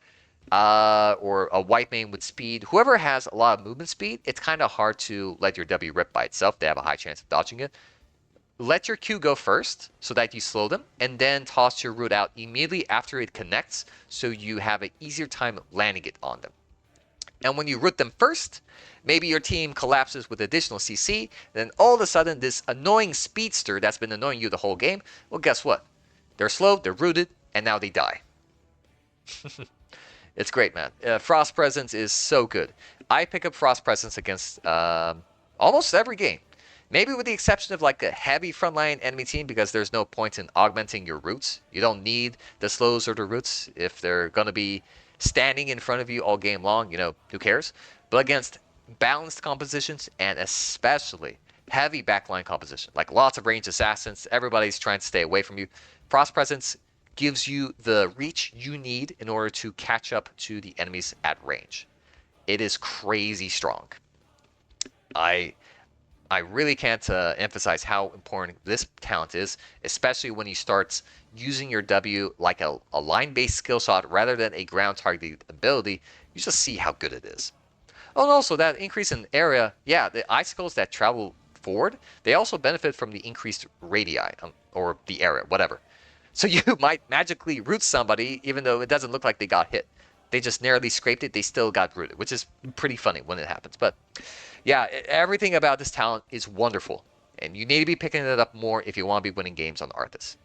or a white main with speed, whoever has a lot of movement speed, it's kind of hard to let your W rip by itself. They have a high chance of dodging it. Let your Q go first so that you slow them, and then toss your root out immediately after it connects so you have an easier time landing it on them. And when you root them first, maybe your team collapses with additional CC, then all of a sudden this annoying speedster that's been annoying you the whole game, well, guess what? They're slow, they're rooted, and now they die. It's great, man. Frost Presence is so good. I pick up Frost Presence against almost every game. Maybe with the exception of like a heavy frontline enemy team, because there's no point in augmenting your roots. You don't need the slows or the roots if they're going to be standing in front of you all game long. Who cares? But against balanced compositions, and especially heavy backline composition, like lots of ranged assassins, everybody's trying to stay away from you. Frost Presence gives you the reach you need in order to catch up to the enemies at range. It is crazy strong. I really can't emphasize how important this talent is, especially when you start using your W like a line-based skill shot rather than a ground-targeted ability. You just see how good it is. Oh, and also that increase in area, yeah, the icicles that travel forward, they also benefit from the increased radii, or the area, whatever. So you might magically root somebody even though it doesn't look like they got hit. they just narrowly scraped it, they still got rooted, which is pretty funny when it happens. But yeah, everything about this talent is wonderful, and you need to be picking it up more if you want to be winning games on Arthas.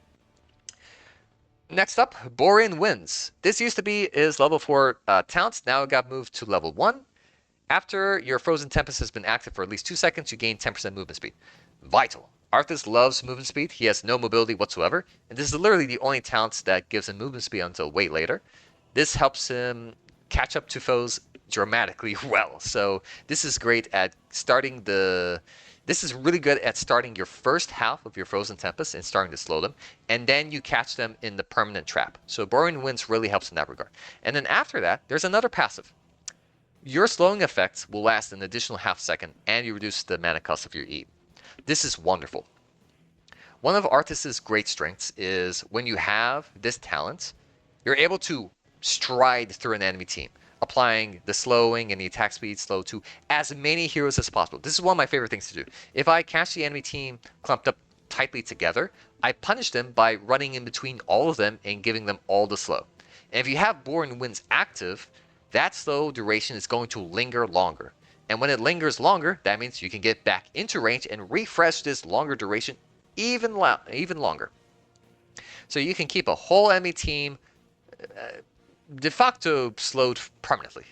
Next up, Borean Winds. This used to be his level 4 talent, now it got moved to level 1. After your Frozen Tempest has been active for at least 2 seconds, you gain 10% movement speed. Vital. Arthas loves movement speed. He has no mobility whatsoever, and this is literally the only talent that gives him movement speed until way later. This helps him catch up to foes dramatically well. So this is great at starting the... This is really good at starting your first half of your Frozen Tempest and starting to slow them, and then you catch them in the permanent trap. So Borean Winds really helps in that regard. And then after that, there's another passive. Your slowing effects will last an additional half second, and you reduce the mana cost of your E. This is wonderful. One of Arthas' great strengths is when you have this talent, you're able to stride through an enemy team, applying the slowing and the attack speed slow to as many heroes as possible. This is one of my favorite things to do. If I catch the enemy team clumped up tightly together, I punish them by running in between all of them and giving them all the slow. And if you have Borean Winds active, that slow duration is going to linger longer. And when it lingers longer, that means you can get back into range and refresh this longer duration even longer. So you can keep a whole enemy team de facto slowed permanently.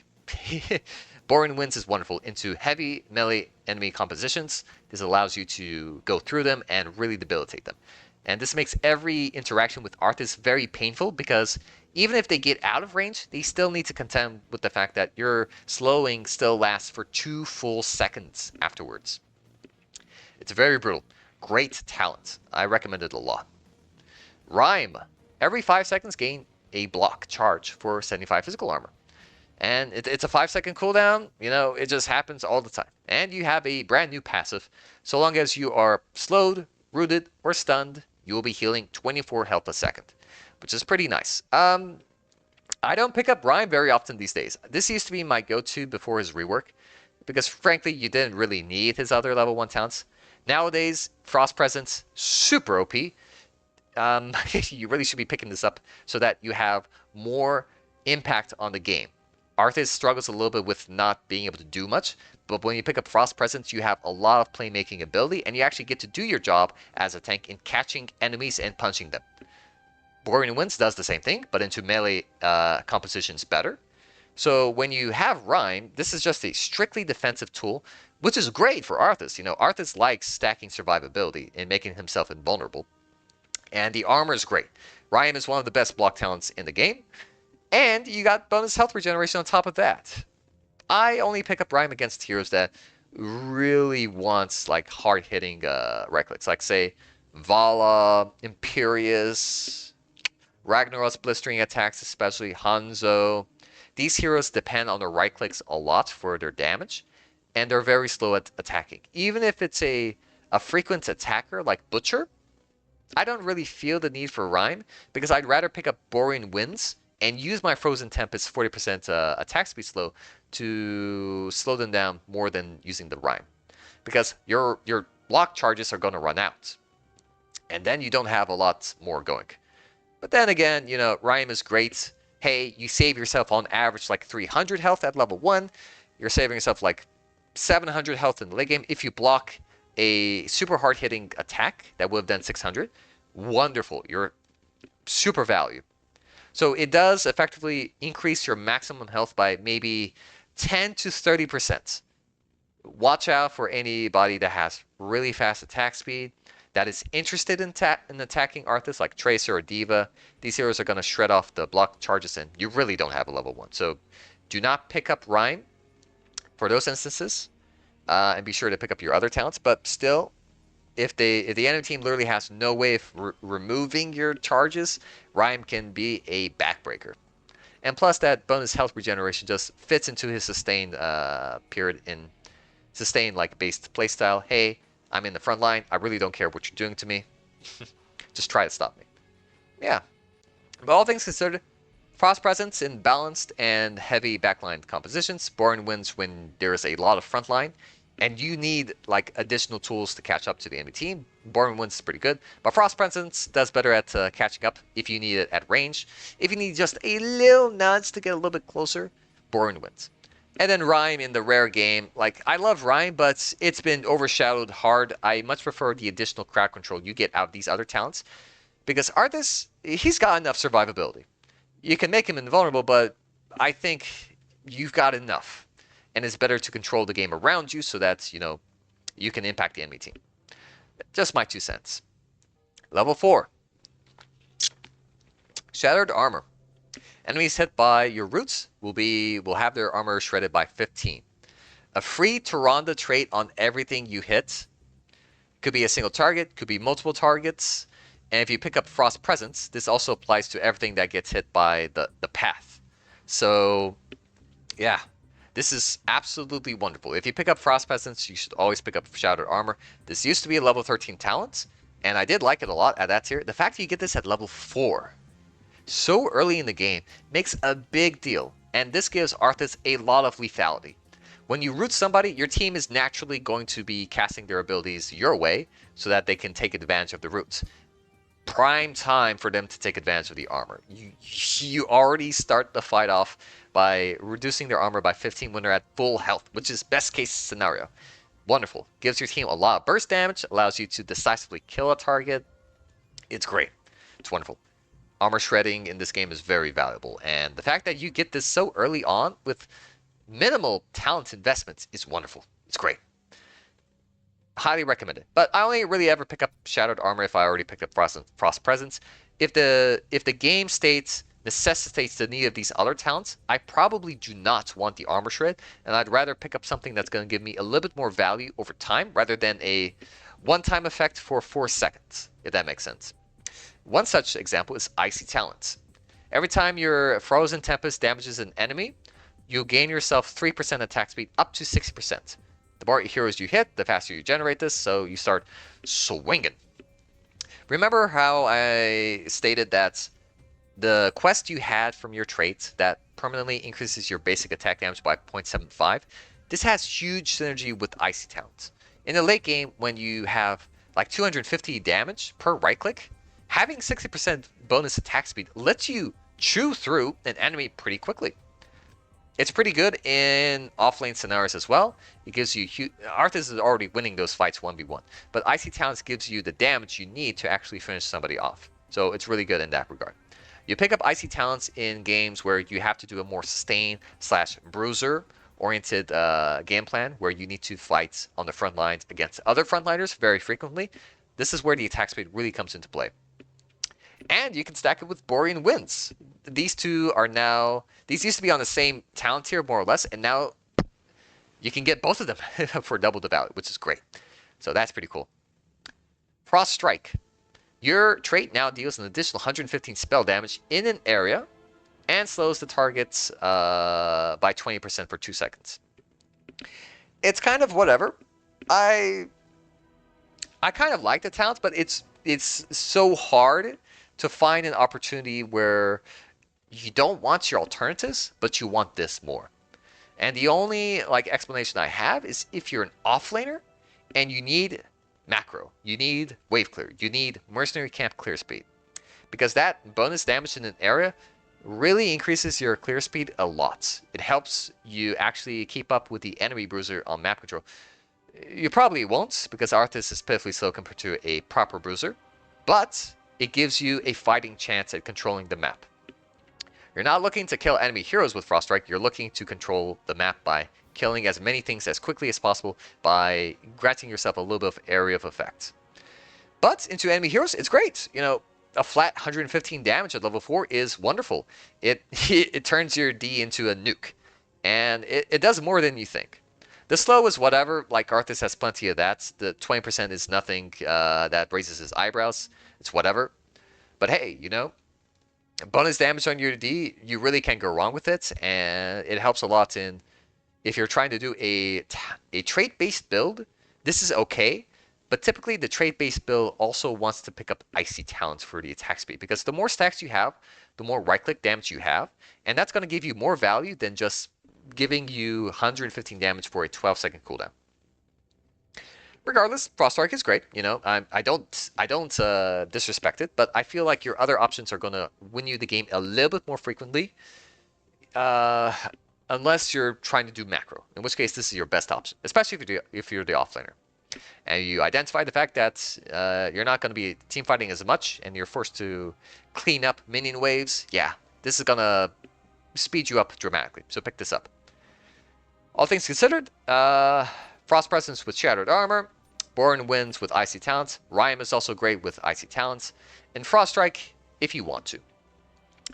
Borean Winds is wonderful into heavy melee enemy compositions. This allows you to go through them and really debilitate them. And this makes every interaction with Arthas very painful because even if they get out of range, they still need to contend with the fact that your slowing still lasts for 2 full seconds afterwards. It's very brutal. Great talent. I recommend it a lot. Rhyme. Every 5 seconds gain a block charge for 75 physical armor. And it's a 5-second cooldown. You know, it just happens all the time. And you have a brand new passive. So long as you are slowed, rooted, or stunned, you will be healing 24 health a second, which is pretty nice. I don't pick up Rhyme very often these days. This used to be my go-to before his rework, because frankly, you didn't really need his other level 1 talents. Nowadays, Frost Presence, super OP. You really should be picking this up so that you have more impact on the game. Arthas struggles a little bit with not being able to do much, but when you pick up Frost Presence, you have a lot of playmaking ability, and you actually get to do your job as a tank in catching enemies and punching them. Borean Winds does the same thing, but into melee compositions better. So when you have Rhyme, this is just a strictly defensive tool, which is great for Arthas. You know, Arthas likes stacking survivability and making himself invulnerable. And the armor is great. Rhyme is one of the best block talents in the game. And you got bonus health regeneration on top of that. I only pick up Rhyme against heroes that really wants like hard-hitting right clicks. Like say Vala, Imperius, Ragnarok's blistering attacks, especially Hanzo. These heroes depend on their right clicks a lot for their damage, and they're very slow at attacking. Even if it's a frequent attacker like Butcher, I don't really feel the need for Rhyme because I'd rather pick up Borean Winds and use my Frozen Tempest 40% attack speed slow to slow them down more than using the Rhyme. Because your block charges are going to run out. And then you don't have a lot more going. But then again, you know, Rhyme is great. Hey, you save yourself on average like 300 health at level 1. You're saving yourself like 700 health in the late game. If you block a super hard-hitting attack that would have done 600, wonderful. You're super value. So it does effectively increase your maximum health by maybe 10 to 30%. Watch out for anybody that has really fast attack speed, that is interested in attacking Arthas, like Tracer or Diva. These heroes are going to shred off the block charges, and you really don't have a level 1. So do not pick up Rhyme for those instances, and be sure to pick up your other talents. But still, if the enemy team literally has no way of removing your charges, Rhyme can be a backbreaker. And plus that bonus health regeneration just fits into his sustained period in sustained like based playstyle. Hey, I'm in the front line. I really don't care what you're doing to me. Just try to stop me. Yeah. But all things considered, Frost Presence in balanced and heavy backline compositions. Borean Winds when there's a lot of frontline. and you need like additional tools to catch up to the enemy team, Boring Winds is pretty good. But Frost Presence does better at catching up if you need it at range. If you need just a little nudge to get a little bit closer, Boring Winds. And then Rhyme in the rare game. Like, I love Rhyme, but it's been overshadowed hard. I much prefer the additional crowd control you get out of these other talents. Because Arthas, he's got enough survivability. You can make him invulnerable, but I think you've got enough. And it's better to control the game around you so that, you can impact the enemy team. Just my 2 cents. Level 4. Shattered Armor. Enemies hit by your roots will have their armor shredded by 15. A free Tyrande trait on everything you hit. Could be a single target, could be multiple targets. And if you pick up Frost Presence, this also applies to everything that gets hit by the path. So, yeah, this is absolutely wonderful. If you pick up Frost Presence, you should always pick up Shattered Armor. This used to be a level 13 talent, and I did like it a lot at that tier. The fact that you get this at level 4 so early in the game makes a big deal, and this gives Arthas a lot of lethality. When you root somebody, your team is naturally going to be casting their abilities your way so that they can take advantage of the roots. Prime time for them to take advantage of the armor. You already start the fight off by reducing their armor by 15 when they're at full health, which is best case scenario. Wonderful. Gives your team a lot of burst damage, allows you to decisively kill a target. It's great. It's wonderful. Armor shredding in this game is very valuable, and the fact that you get this so early on with minimal talent investments is wonderful. It's great. Highly recommend it. But I only really ever pick up Shattered Armor if I already picked up Frost Presence. If the game state necessitates the need of these other talents, I probably do not want the Armor Shred, and I'd rather pick up something that's going to give me a little bit more value over time rather than a one-time effect for 4 seconds, if that makes sense. One such example is Icy Talents. Every time your Frozen Tempest damages an enemy, you'll gain yourself 3% attack speed up to 60%. The more heroes you hit, the faster you generate this, so you start swinging. Remember how I stated that the quest you had from your trait that permanently increases your basic attack damage by 0.75? This has huge synergy with Icy Talents. In the late game, when you have like 250 damage per right click, having 60% bonus attack speed lets you chew through an enemy pretty quickly. It's pretty good in offlane scenarios as well. It gives you Arthas is already winning those fights 1v1, but Icy Talents gives you the damage you need to actually finish somebody off. So it's really good in that regard. You pick up Icy Talents in games where you have to do a more sustain / bruiser oriented game plan where you need to fight on the front lines against other frontliners very frequently. This is where the attack speed really comes into play. And you can stack it with Borean Winds. These two are now... These used to be on the same talent tier, more or less, and now you can get both of them for double the value, which is great. So that's pretty cool. Frost Strike. Your trait now deals an additional 115 spell damage in an area and slows the targets by 20% for 2 seconds. It's kind of whatever. I kind of like the talents, but it's so hard to find an opportunity where you don't want your alternatives, but you want this more. And the only explanation I have is if you're an offlaner and you need macro, you need wave clear, you need mercenary camp clear speed, because that bonus damage in an area really increases your clear speed a lot. It helps you actually keep up with the enemy bruiser on map control. You probably won't, because Arthas is pitifully slow compared to a proper bruiser, but it gives you a fighting chance at controlling the map. You're not looking to kill enemy heroes with Frost Strike, you're looking to control the map by killing as many things as quickly as possible by granting yourself a little bit of area of effect. But into enemy heroes, it's great. A flat 115 damage at level 4 is wonderful. It turns your D into a nuke, and it does more than you think. The slow is whatever, like Arthas has plenty of that. The 20% is nothing that raises his eyebrows. It's whatever. But hey, bonus damage on your D, you really can't go wrong with it, and it helps a lot in if you're trying to do a trait-based build. This is okay, but typically the trait-based build also wants to pick up Icy Talents for the attack speed, because the more stacks you have, the more right-click damage you have, and that's going to give you more value than just giving you 115 damage for a 12-second cooldown. Regardless, Frost Strike is great. You know, I don't disrespect it, but I feel like your other options are gonna win you the game a little bit more frequently, uh, unless you're trying to do macro. In which case, this is your best option, especially if you're the offlaner and you identify the fact that you're not going to be team fighting as much, and you're forced to clean up minion waves. Yeah, this is gonna speed you up dramatically. So pick this up. All things considered, Frost Presence with Shattered Armor, Born Winds with Icy Talents, Rhyme is also great with Icy Talents, and Frost Strike if you want to.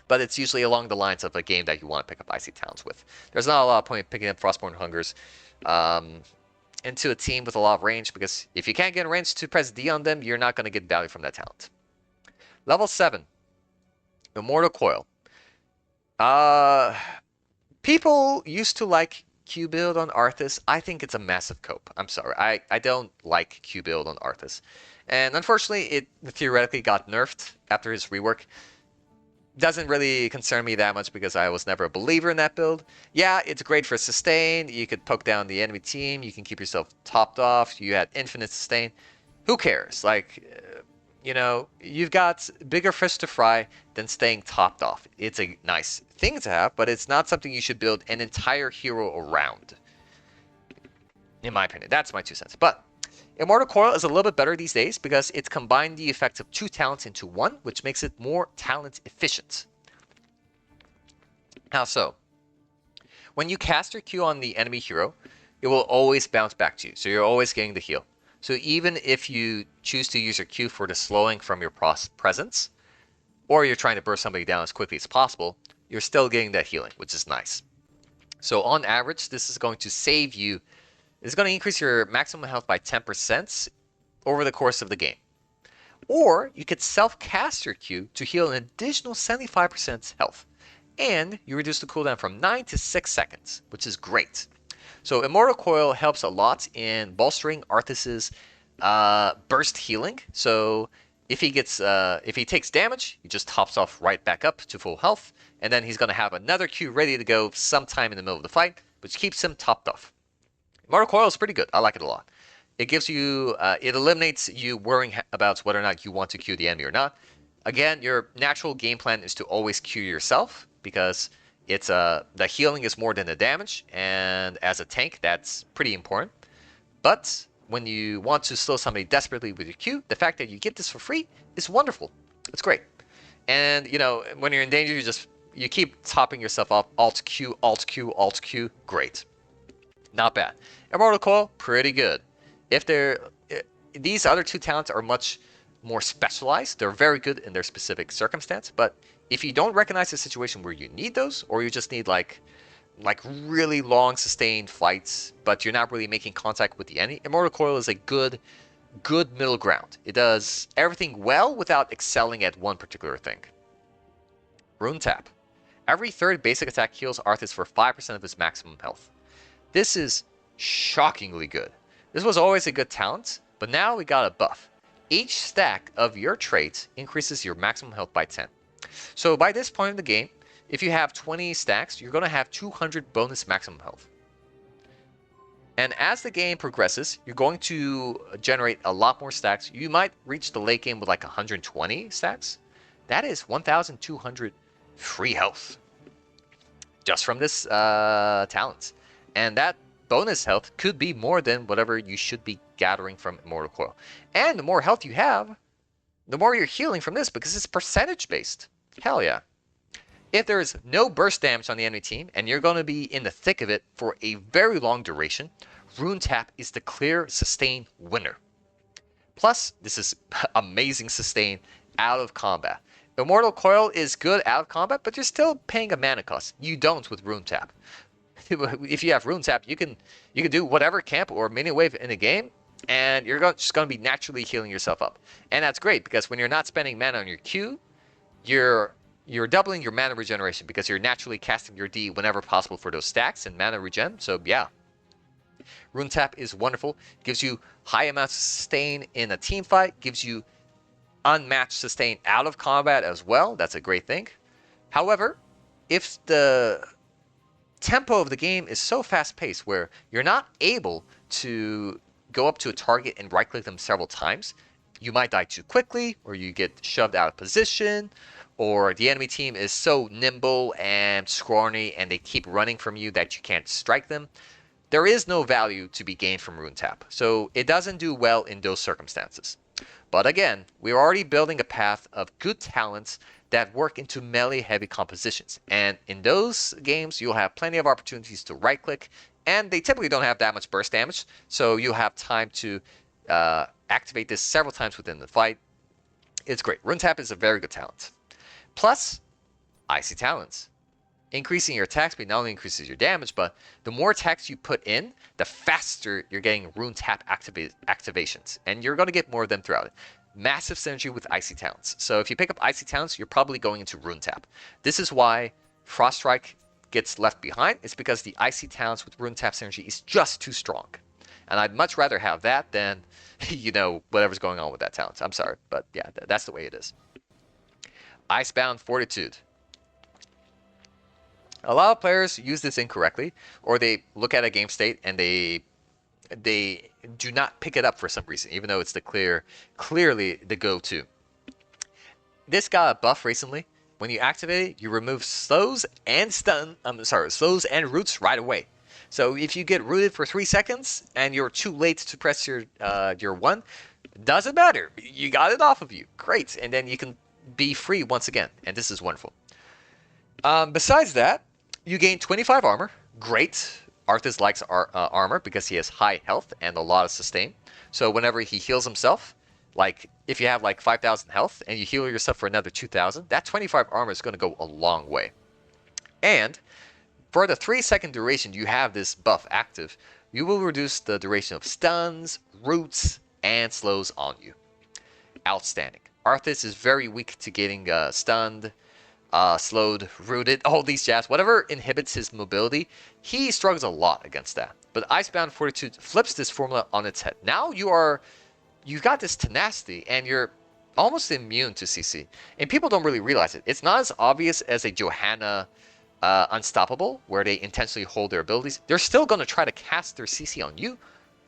But it's usually along the lines of a game that you want to pick up Icy Talents with. There's not a lot of point picking up Frostborn Hungers into a team with a lot of range, because if you can't get in range to press D on them, you're not going to get value from that talent. Level 7, Immortal Coil. People used to like Q build on Arthas. I think it's a massive cope. I'm sorry. I don't like Q build on Arthas. And unfortunately, it theoretically got nerfed after his rework. Doesn't really concern me that much because I was never a believer in that build. Yeah, it's great for sustain. You could poke down the enemy team. You can keep yourself topped off. You had infinite sustain. Who cares? Like, you know, you've got bigger fish to fry than staying topped off. It's a nice thing to have, but it's not something you should build an entire hero around. In my opinion, that's my 2 cents. But Immortal Coil is a little bit better these days because it's combined the effects of 2 talents into 1, which makes it more talent efficient. How so? When you cast your Q on the enemy hero, it will always bounce back to you, so you're always getting the heal. So even if you choose to use your Q for the slowing from your presence, or you're trying to burst somebody down as quickly as possible, you're still getting that healing, which is nice. So on average, this is going to save you. It's going to increase your maximum health by 10% over the course of the game. Or you could self-cast your Q to heal an additional 75% health. And you reduce the cooldown from 9 to 6 seconds, which is great. So Immortal Coil helps a lot in bolstering Arthas's burst healing. So if he takes damage, he just hops off right back up to full health, and then he's going to have another Q ready to go sometime in the middle of the fight, which keeps him topped off. Immortal Coil is pretty good. I like it a lot. It gives you, it eliminates you worrying about whether or not you want to Q the enemy or not. Again, your natural game plan is to always Q yourself because it's the healing is more than the damage, and as a tank, that's pretty important. But when you want to slow somebody desperately with your Q, the fact that you get this for free is wonderful. It's great. And you know, when you're in danger, you keep topping yourself off. Alt Q, Alt Q, Alt Q. Great. Not bad. Immortal Coil, pretty good. These other 2 talents are much more specialized. They're very good in their specific circumstance, but if you don't recognize a situation where you need those, or you just need like really long sustained fights, but you're not really making contact with the enemy, Immortal Coil is a good middle ground. It does everything well without excelling at one particular thing. Rune Tap. Every third basic attack heals Arthas for 5% of his maximum health. This is shockingly good. This was always a good talent, but now we got a buff. Each stack of your traits increases your maximum health by 10. So by this point in the game, if you have 20 stacks, you're going to have 200 bonus maximum health. And as the game progresses, you're going to generate a lot more stacks. You might reach the late game with like 120 stacks. That is 1,200 free health just from this talent. And that bonus health could be more than whatever you should be gathering from Immortal Coil. And the more health you have, the more you're healing from this because it's percentage based. Hell yeah. If there is no burst damage on the enemy team and you're going to be in the thick of it for a very long duration, Rune Tap is the clear sustain winner. Plus, this is amazing sustain out of combat. Immortal Coil is good out of combat, but you're still paying a mana cost. You don't with Rune Tap. If you have Rune Tap, you can do whatever camp or mini wave in a game, and you're just going to be naturally healing yourself up. And that's great because when you're not spending mana on your Q, you're doubling your mana regeneration because you're naturally casting your D whenever possible for those stacks and mana regen. So yeah, Rune Tap is wonderful. Gives you high amounts of sustain in a team fight. Gives you unmatched sustain out of combat as well. That's a great thing. However, if the tempo of the game is so fast-paced where you're not able to go up to a target and right-click them several times, you might die too quickly, or you get shoved out of position, or the enemy team is so nimble and scrawny and they keep running from you that you can't strike them. There is no value to be gained from Rune Tap, so it doesn't do well in those circumstances. But again, we're already building a path of good talents that work into melee heavy compositions. And in those games, you'll have plenty of opportunities to right click, and they typically don't have that much burst damage, so you'll have time to activate this several times within the fight. It's great. Rune Tap is a very good talent. Plus, Icy Talons. Increasing your attack speed not only increases your damage, but the more attacks you put in, the faster you're getting Rune Tap activations. And you're going to get more of them throughout it. Massive synergy with Icy Talons. So if you pick up Icy Talons, you're probably going into Rune Tap. This is why Frost Strike gets left behind. It's because the Icy Talons with Rune Tap synergy is just too strong. And I'd much rather have that than, whatever's going on with that talent. I'm sorry, but yeah, that's the way it is. Icebound Fortitude. A lot of players use this incorrectly, or they look at a game state and they do not pick it up for some reason, even though it's clearly the go-to. This got a buff recently. When you activate it, you remove slows and slows and roots right away. So if you get rooted for 3 seconds and you're too late to press your 1, doesn't matter. You got it off of you. Great. And then you can be free once again. And this is wonderful. Besides that, you gain 25 armor. Great. Arthas likes armor because he has high health and a lot of sustain. So whenever he heals himself, like if you have like 5,000 health and you heal yourself for another 2,000, that 25 armor is going to go a long way. And for the 3-second duration you have this buff active, you will reduce the duration of stuns, roots, and slows on you. Outstanding. Arthas is very weak to getting stunned, slowed, rooted, all these jazz. Whatever inhibits his mobility, he struggles a lot against that. But Icebound Fortitude flips this formula on its head. Now you've got this tenacity and you're almost immune to CC. And people don't really realize it. It's not as obvious as a Johanna Unstoppable, where they intentionally hold their abilities. They're still going to try to cast their CC on you,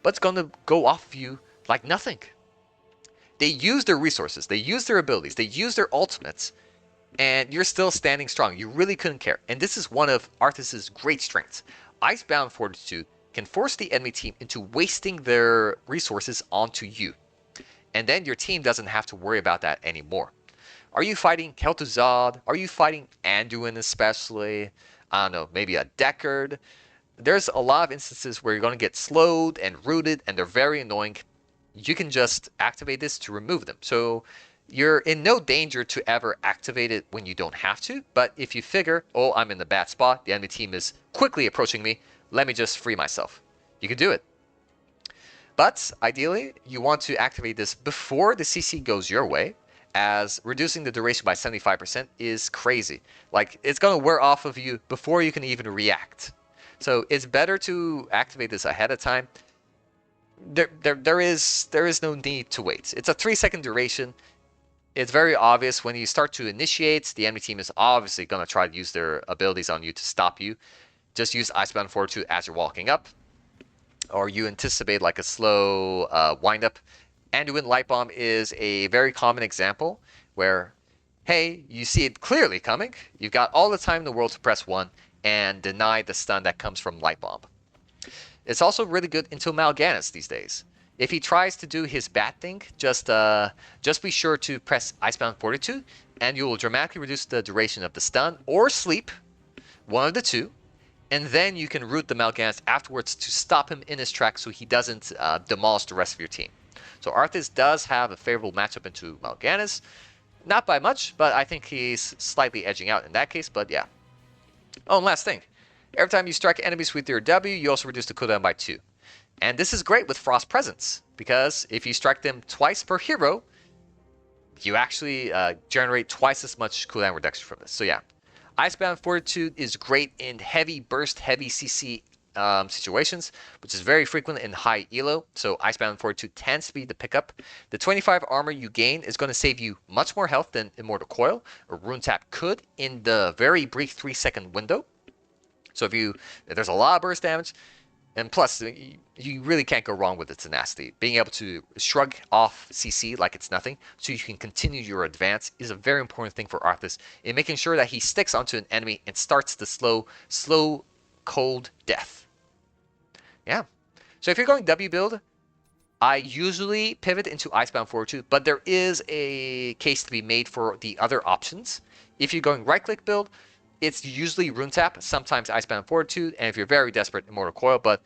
but it's going to go off of you like nothing. They use their resources, they use their abilities, they use their ultimates, and you're still standing strong. You really couldn't care. And this is one of Arthas' great strengths. Icebound Fortitude can force the enemy team into wasting their resources onto you. And then your team doesn't have to worry about that anymore. Are you fighting Kel'Thuzad? Are you fighting Anduin especially? I don't know, maybe a Deckard? There's a lot of instances where you're going to get slowed and rooted, and they're very annoying. You can just activate this to remove them. So you're in no danger to ever activate it when you don't have to. But if you figure, oh, I'm in the bad spot, the enemy team is quickly approaching me, let me just free myself. You can do it. But ideally, you want to activate this before the CC goes your way, as reducing the duration by 75% is crazy. Like, it's going to wear off of you before you can even react. So it's better to activate this ahead of time. There is no need to wait. It's a 3-second duration. It's very obvious when you start to initiate, the enemy team is obviously going to try to use their abilities on you to stop you. Just use Icebound Fortitude as you're walking up, or you anticipate like a slow wind-up. Anduin Light Bomb is a very common example where, hey, you see it clearly coming. You've got all the time in the world to press 1 and deny the stun that comes from Light Bomb. It's also really good into Mal'Ganis these days. If he tries to do his bad thing, just be sure to press Icebound Fortitude, and you will dramatically reduce the duration of the stun or sleep, one of the two, and then you can root the Mal'Ganis afterwards to stop him in his tracks so he doesn't demolish the rest of your team. So Arthas does have a favorable matchup into Mal'Ganis. Not by much, but I think he's slightly edging out in that case, but yeah. Oh, and last thing. Every time you strike enemies with your W, you also reduce the cooldown by 2. And this is great with Frost Presence, because if you strike them twice per hero, you actually generate twice as much cooldown reduction from this. So yeah, Icebound Fortitude is great in heavy burst, heavy CC situations, which is very frequent in high elo. So Icebound Fortitude tends to be the pickup. The 25 armor you gain is going to save you much more health than Immortal Coil or Rune Tap could in the very brief 3-second window. So if there's a lot of burst damage, And plus, you really can't go wrong with its tenacity. Being able to shrug off CC like it's nothing, so you can continue your advance, is a very important thing for Arthas in making sure that he sticks onto an enemy and starts the slow, cold death. Yeah. So if you're going W build, I usually pivot into Icebound Fortitude, but there is a case to be made for the other options. If you're going right-click build, it's usually Rune Tap, sometimes Icebound Fortitude, and if you're very desperate, Immortal Coil. But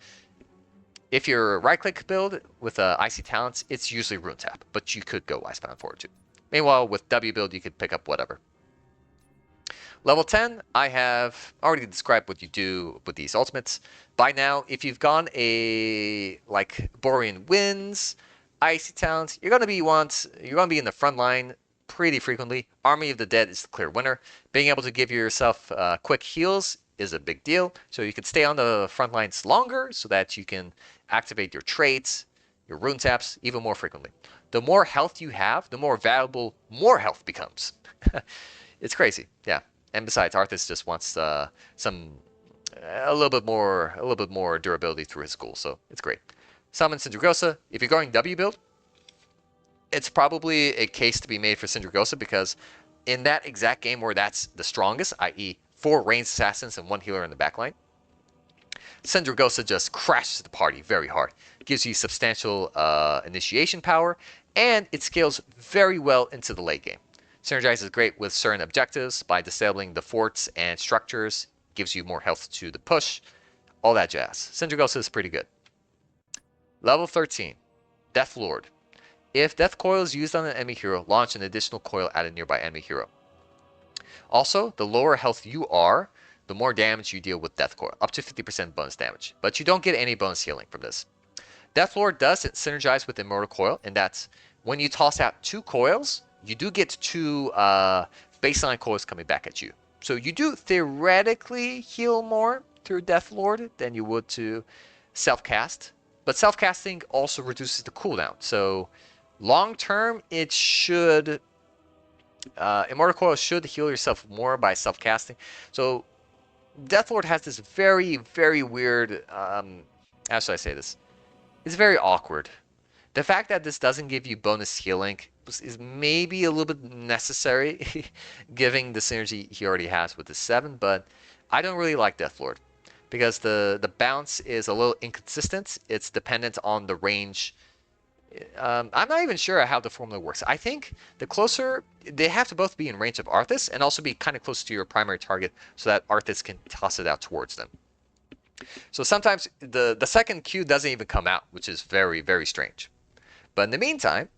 if you're right-click build with Icy Talents, it's usually Rune Tap, but you could go Icebound Fortitude. Meanwhile, with W build, you could pick up whatever. Level 10, I have already described what you do with these ultimates. By now, if you've gone like Borean Winds, Icy Talents, you're gonna be in the front line pretty frequently. Army of the Dead is the clear winner. Being able to give yourself quick heals is a big deal, so you can stay on the front lines longer, so that you can activate your traits, your rune taps even more frequently. The more health you have, the more valuable more health becomes. It's crazy, yeah. And besides, Arthas just wants a little bit more durability through his school, so it's great. Summon Sindragosa. If you're going W build, it's probably a case to be made for Sindragosa, because in that exact game where that's the strongest, i.e. 4 ranged assassins and 1 healer in the backline, Sindragosa just crashes the party very hard. Gives you substantial initiation power, and it scales very well into the late game. Synergizes great with certain objectives by disabling the forts and structures, gives you more health to the push, all that jazz. Sindragosa is pretty good. Level 13, Death Lord. If Death Coil is used on an enemy hero, launch an additional coil at a nearby enemy hero. Also, the lower health you are, the more damage you deal with Death Coil, up to 50% bonus damage. But you don't get any bonus healing from this. Death Lord does synergize with Immortal Coil, and that's when you toss out 2 coils, you do get 2 baseline coils coming back at you. So you do theoretically heal more through Death Lord than you would to self-cast. But self-casting also reduces the cooldown. So long term, it should... Immortal Coil should heal yourself more by self-casting. So Death Lord has this very, very weird... how should I say this? It's very awkward. The fact that this doesn't give you bonus healing is maybe a little bit necessary, given the synergy he already has with the 7, but I don't really like Death Lord, because the bounce is a little inconsistent. It's dependent on the range. I'm not even sure how the formula works. I think the closer, they have to both be in range of Arthas, and also be kind of close to your primary target, so that Arthas can toss it out towards them. So sometimes the second Q doesn't even come out, which is very, very strange. But in the meantime,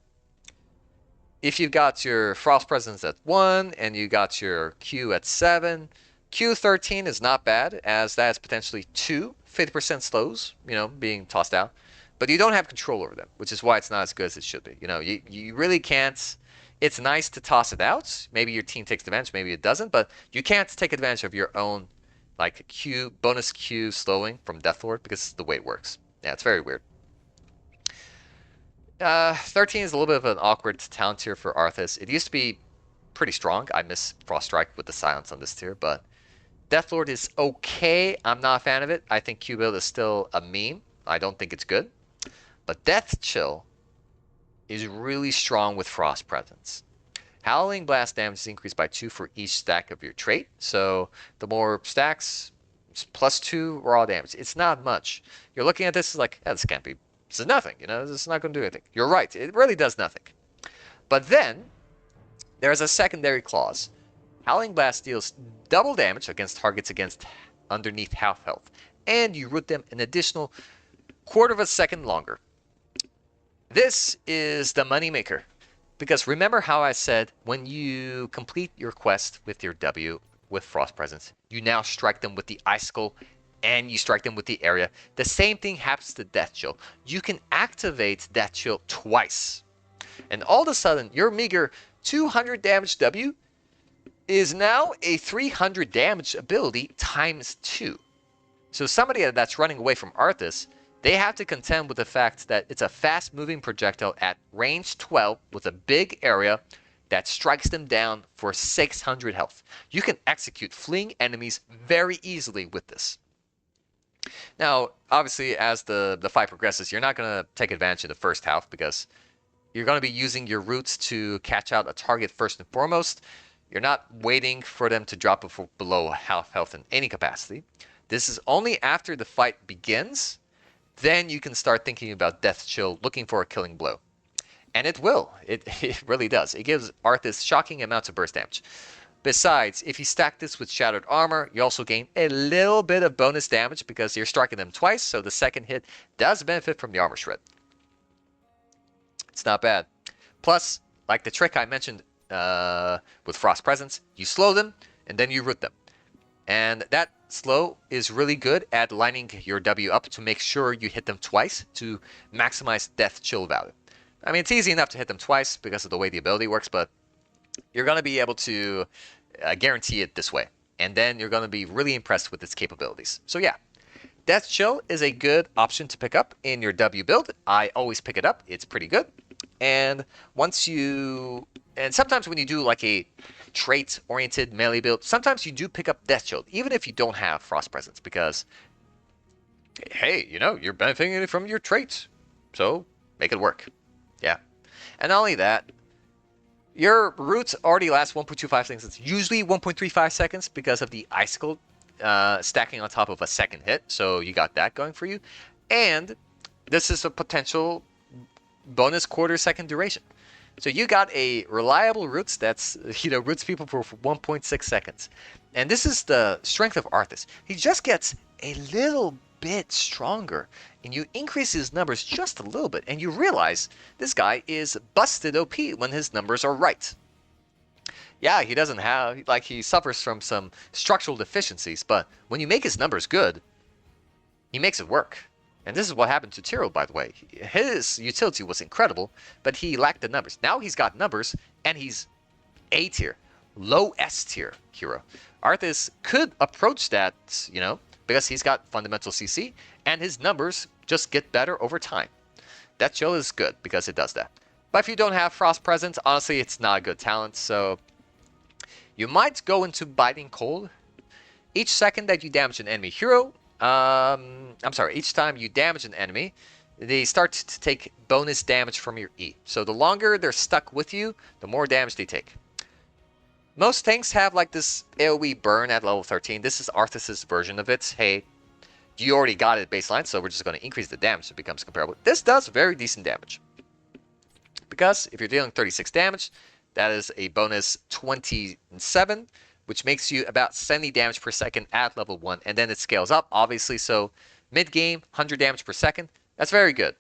if you've got your Frost Presence at 1 and you got your Q at 7, Q13 is not bad, as that is potentially 2 50% slows, being tossed out. But you don't have control over them, which is why it's not as good as it should be. You really can't. It's nice to toss it out. Maybe your team takes advantage, maybe it doesn't, but you can't take advantage of your own bonus Q slowing from Death Lord, because it's the way it works. Yeah, it's very weird. 13 is a little bit of an awkward talent tier for Arthas. It used to be pretty strong. I miss Frost Strike with the silence on this tier, but Death Lord is okay. I'm not a fan of it. I think Q build is still a meme. I don't think it's good. But Death Chill is really strong with Frost Presence. Howling Blast damage is increased by 2 for each stack of your trait. So the more stacks, plus 2 raw damage. It's not much. You're looking at this like, this can't be. This is nothing, this is not going to do anything. You're right, it really does nothing. But then, there's a secondary clause. Howling Blast deals double damage against targets underneath half health, and you root them an additional quarter of a second longer. This is the moneymaker, because remember how I said when you complete your quest with your W with Frost Presence, you now strike them with the Icicle and you strike them with the area. The same thing happens to Death Chill. You can activate Death Chill twice. And all of a sudden, your meager 200 damage W is now a 300 damage ability times 2. So somebody that's running away from Arthas, they have to contend with the fact that it's a fast-moving projectile at range 12 with a big area that strikes them down for 600 health. You can execute fleeing enemies very easily with this. Now, obviously, as the fight progresses, you're not going to take advantage of the first half because you're going to be using your roots to catch out a target first and foremost. You're not waiting for them to drop below half health in any capacity. This is only after the fight begins. Then you can start thinking about Death Chill, looking for a killing blow. And it will. It really does. It gives Arthas shocking amounts of burst damage. Besides, if you stack this with Shattered Armor, you also gain a little bit of bonus damage because you're striking them twice, so the second hit does benefit from the Armor Shred. It's not bad. Plus, like the trick I mentioned with Frost Presence, you slow them, and then you root them. And that slow is really good at lining your W up to make sure you hit them twice to maximize Death Chill value. I mean, it's easy enough to hit them twice because of the way the ability works, but you're going to be able to guarantee it this way. And then you're going to be really impressed with its capabilities. So yeah, Death Chill is a good option to pick up in your W build. I always pick it up. It's pretty good. And sometimes when you do like a trait-oriented melee build, sometimes you do pick up Death Chill, even if you don't have Frost Presence, because, hey, you're benefiting from your traits. So make it work. Yeah. And not only that, your roots already last 1.25 seconds. It's usually 1.35 seconds because of the icicle stacking on top of a second hit. So you got that going for you. And this is a potential bonus quarter-second duration. So you got a reliable roots that's, roots people for 1.6 seconds. And this is the strength of Arthas. He just gets a little bit stronger. And you increase his numbers just a little bit. And you realize this guy is busted OP when his numbers are right. Yeah, he doesn't have, he suffers from some structural deficiencies. But when you make his numbers good, he makes it work. And this is what happened to Tyrell, by the way. His utility was incredible, but he lacked the numbers. Now he's got numbers, and he's A tier, low S tier hero. Arthas could approach that, because he's got fundamental CC, and his numbers just get better over time. That chill is good because it does that. But if you don't have Frost Presence, honestly, it's not a good talent, so you might go into Biting Cold. Each second that you damage an enemy hero, each time you damage an enemy, they start to take bonus damage from your E. So the longer they're stuck with you, the more damage they take. Most tanks have this AoE burn at level 13. This is Arthas' version of it. Hey, you already got it at baseline, so we're just going to increase the damage so it becomes comparable. This does very decent damage. Because if you're dealing 36 damage, that is a bonus 27, which makes you about 70 damage per second at level 1, and then it scales up, obviously, so mid-game, 100 damage per second, that's very good.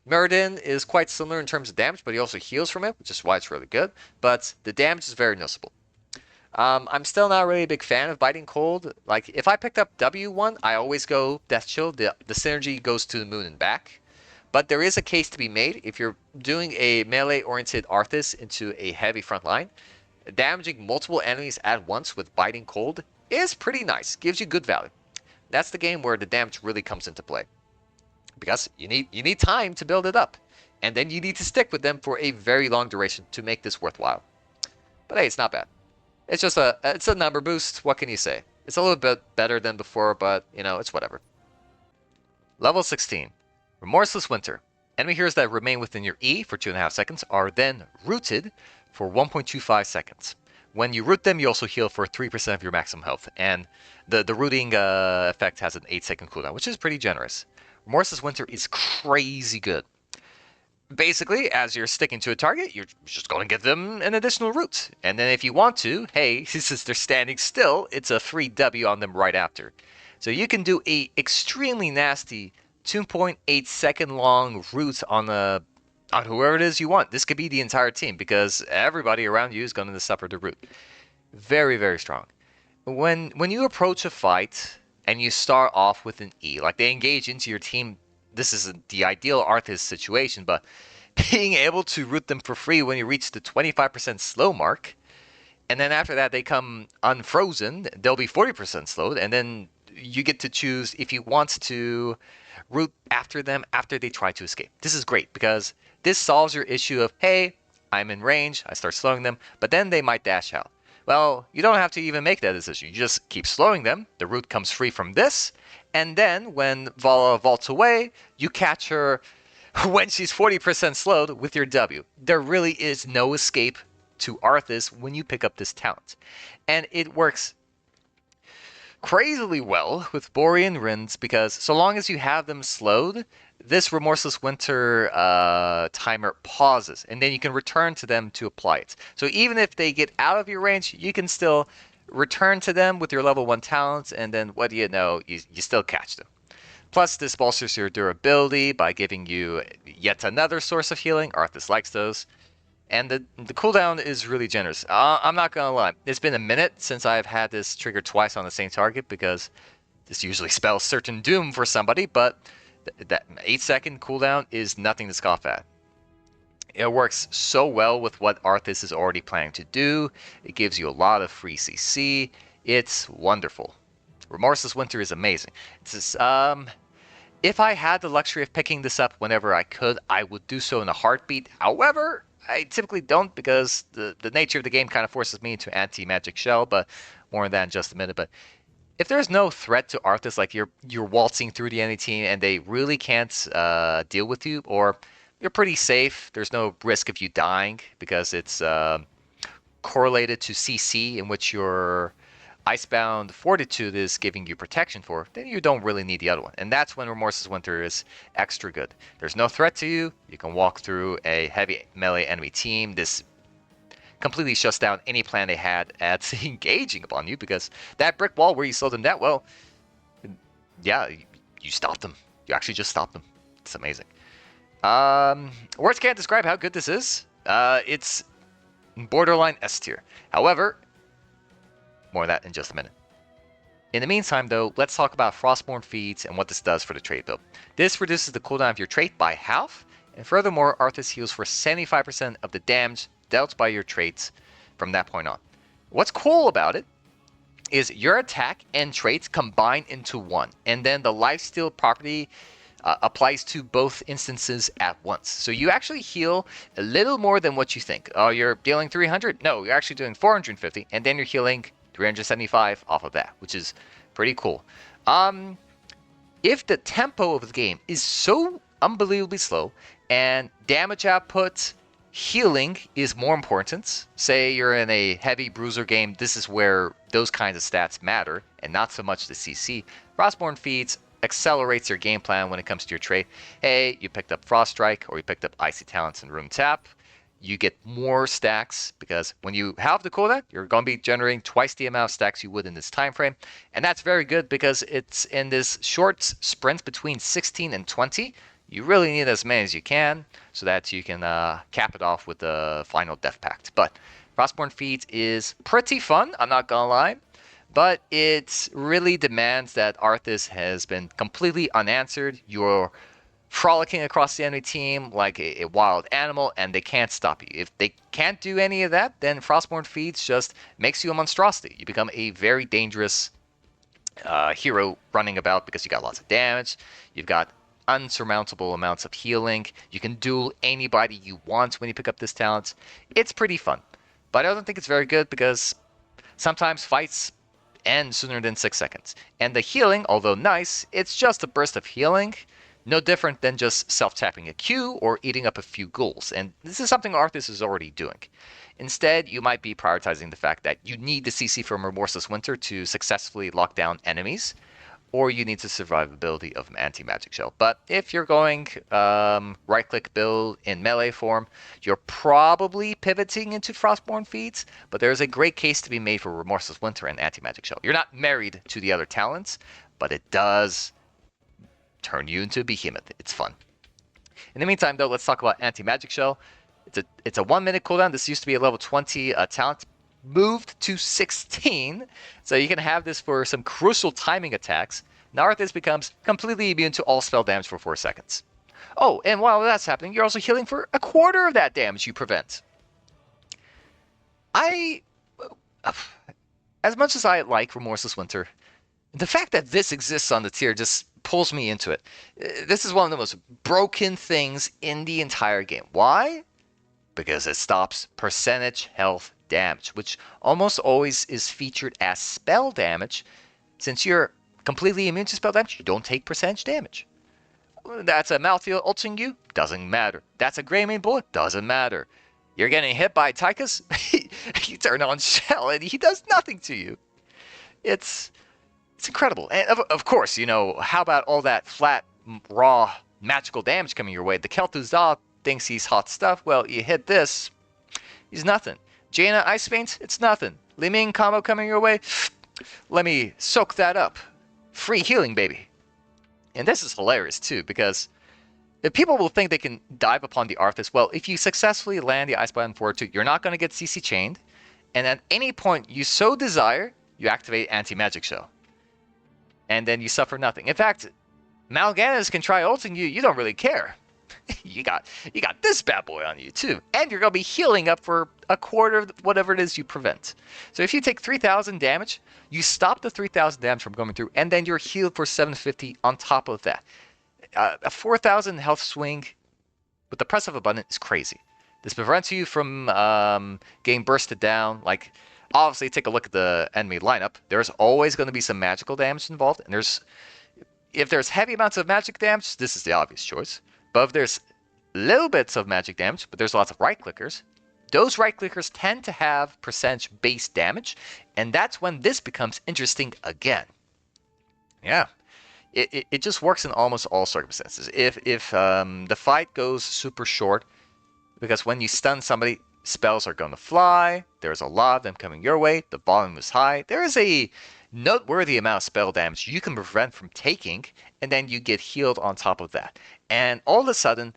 Muradin is quite similar in terms of damage, but he also heals from it, which is why it's really good, but the damage is very noticeable. I'm still not really a big fan of Biting Cold. If I picked up W1, I always go Death Chill. The synergy goes to the moon and back. But there is a case to be made if you're doing a melee-oriented Arthas into a heavy front line. Damaging multiple enemies at once with Biting Cold is pretty nice. Gives you good value. That's the game where the damage really comes into play. Because you need time to build it up. And then you need to stick with them for a very long duration to make this worthwhile. But hey, it's not bad. It's just it's a number boost. What can you say? It's a little bit better than before, but, it's whatever. Level 16. Remorseless Winter. Enemy heroes that remain within your E for 2.5 seconds are then rooted for 1.25 seconds. When you root them, you also heal for 3% of your maximum health, and the rooting effect has an 8-second cooldown, which is pretty generous. Remorseless Winter is crazy good. Basically, as you're sticking to a target, you're just going to give them an additional root. And then if you want to, hey, since they're standing still, it's a free W on them right after. So you can do a extremely nasty 2.8 second long root on whoever it is you want. This could be the entire team because everybody around you is going to suffer the root. Very, very strong. When you approach a fight and you start off with an E, they engage into your team, this is the ideal Arthas situation, but being able to root them for free when you reach the 25% slow mark, and then after that they come unfrozen, they'll be 40% slowed, and then you get to choose if you want to root after them after they try to escape. This is great because this solves your issue of, hey, I'm in range, I start slowing them, but then they might dash out. Well, you don't have to even make that decision. You just keep slowing them, the root comes free from this, And then when Vala vaults away, you catch her when she's 40% slowed with your W. There really is no escape to Arthas when you pick up this talent. And it works crazily well with Borean Rinds because so long as you have them slowed, this Remorseless Winter timer pauses, and then you can return to them to apply it. So even if they get out of your range, you can still return to them with your level 1 talents, and then what do you know, you still catch them. Plus, this bolsters your durability by giving you yet another source of healing. Arthas likes those. And the cooldown is really generous. I'm not going to lie. It's been a minute since I've had this trigger twice on the same target because this usually spells certain doom for somebody, but that 8-second cooldown is nothing to scoff at. It works so well with what Arthas is already planning to do. It gives you a lot of free CC. It's wonderful. Remorseless Winter is amazing. It's just, if I had the luxury of picking this up whenever I could, I would do so in a heartbeat. However, I typically don't because the nature of the game kind of forces me into anti-magic shell, but more on that in just a minute. But if there's no threat to Arthas, like you're waltzing through the enemy team and they really can't deal with you, or you're pretty safe, there's no risk of you dying because it's correlated to CC in which your Icebound Fortitude is giving you protection for, then you don't really need the other one. And that's when Remorseless Winter is extra good. There's no threat to you. You can walk through a heavy melee enemy team. This completely shuts down any plan they had at engaging upon you because that brick wall where you slowed them down, well, yeah, you stopped them. You actually just stopped them. It's amazing. Words can't describe how good this is. It's borderline S tier. However, more of that in just a minute. In the meantime, though, let's talk about Frostborn Feeds and what this does for the trait build. This reduces the cooldown of your trait by half, and furthermore, Arthas heals for 75% of the damage dealt by your traits from that point on. What's cool about it is your attack and traits combine into one, and then the lifesteal property applies to both instances at once. So you actually heal a little more than what you think. Oh, you're dealing 300? No, you're actually doing 450, and then you're healing 375 off of that, which is pretty cool. If the tempo of the game is so unbelievably slow and damage output healing is more important, say you're in a heavy bruiser game, this is where those kinds of stats matter and not so much the CC. Frostborn Feeds accelerates your game plan when it comes to your trait. Hey, you picked up Frost Strike or you picked up Icy Talents and Rune Tap. You get more stacks because when you have the cooldown, you're going to be generating twice the amount of stacks you would in this time frame. And that's very good because it's in this short sprint between 16 and 20. You really need as many as you can so that you can cap it off with the final Death Pact. But Frostborn Feeds is pretty fun, I'm not going to lie. But it really demands that Arthas has been completely unanswered. You're frolicking across the enemy team like a wild animal, and they can't stop you. If they can't do any of that, then Frostborn Feeds just makes you a monstrosity. You become a very dangerous hero running about because you got lots of damage. You've got unsurmountable amounts of healing. You can duel anybody you want when you pick up this talent. It's pretty fun. But I don't think it's very good because sometimes fights end sooner than 6 seconds. And the healing, although nice, it's just a burst of healing. No different than just self-tapping a Q or eating up a few ghouls, and this is something Arthas is already doing. Instead, you might be prioritizing the fact that you need the CC from Remorseless Winter to successfully lock down enemies, or you need the survivability of Anti-Magic Shell. But if you're going right-click build in melee form, you're probably pivoting into Frostborn Feeds, but there's a great case to be made for Remorseless Winter and Anti-Magic Shell. You're not married to the other talents, but it does turn you into a behemoth. It's fun. In the meantime, though, let's talk about Anti-Magic Shell. It's a 1 minute cooldown. This used to be a level 20 talent, moved to 16, so you can have this for some crucial timing attacks. Now Arthas becomes completely immune to all spell damage for 4 seconds. Oh, and while that's happening, you're also healing for a quarter of that damage you prevent. As much as I like Remorseless Winter, the fact that this exists on the tier just pulls me into it. This is one of the most broken things in the entire game. Why? Because it stops percentage health damage, which almost always is featured as spell damage, since you're completely immune to spell damage, you don't take percentage damage. That's a Malthael ulting you, doesn't matter. That's a Greymane bullet, doesn't matter. You're getting hit by Tychus, you turn on Shell and he does nothing to you. It's incredible. And of course, you know, how about all that flat, raw, magical damage coming your way? The Kel'Thuzad thinks he's hot stuff. Well, you hit this, he's nothing. Jaina Ice Veins, it's nothing. Li Ming combo coming your way, let me soak that up. Free healing, baby. And this is hilarious, too, because if people will think they can dive upon the Arthas, well, if you successfully land the Icebound Fortitude, you're not going to get CC chained. And at any point you so desire, you activate Anti-Magic Shell. And then you suffer nothing. In fact, Mal'Ganis can try ulting you, you don't really care. you got this bad boy on you, too. And you're going to be healing up for a quarter of whatever it is you prevent. So if you take 3,000 damage, you stop the 3,000 damage from going through, and then you're healed for 750 on top of that. A 4,000 health swing with the press of a button is crazy. This prevents you from getting bursted down. Like, obviously, take a look at the enemy lineup. There's always going to be some magical damage involved, and if there's heavy amounts of magic damage, this is the obvious choice. But if there's little bits of magic damage, but there's lots of right-clickers, those right-clickers tend to have percentage-based damage, and that's when this becomes interesting again. Yeah, it just works in almost all circumstances. If the fight goes super short, because when you stun somebody, spells are going to fly, there's a lot of them coming your way, the volume is high, there is a noteworthy amount of spell damage you can prevent from taking, and then you get healed on top of that. And all of a sudden,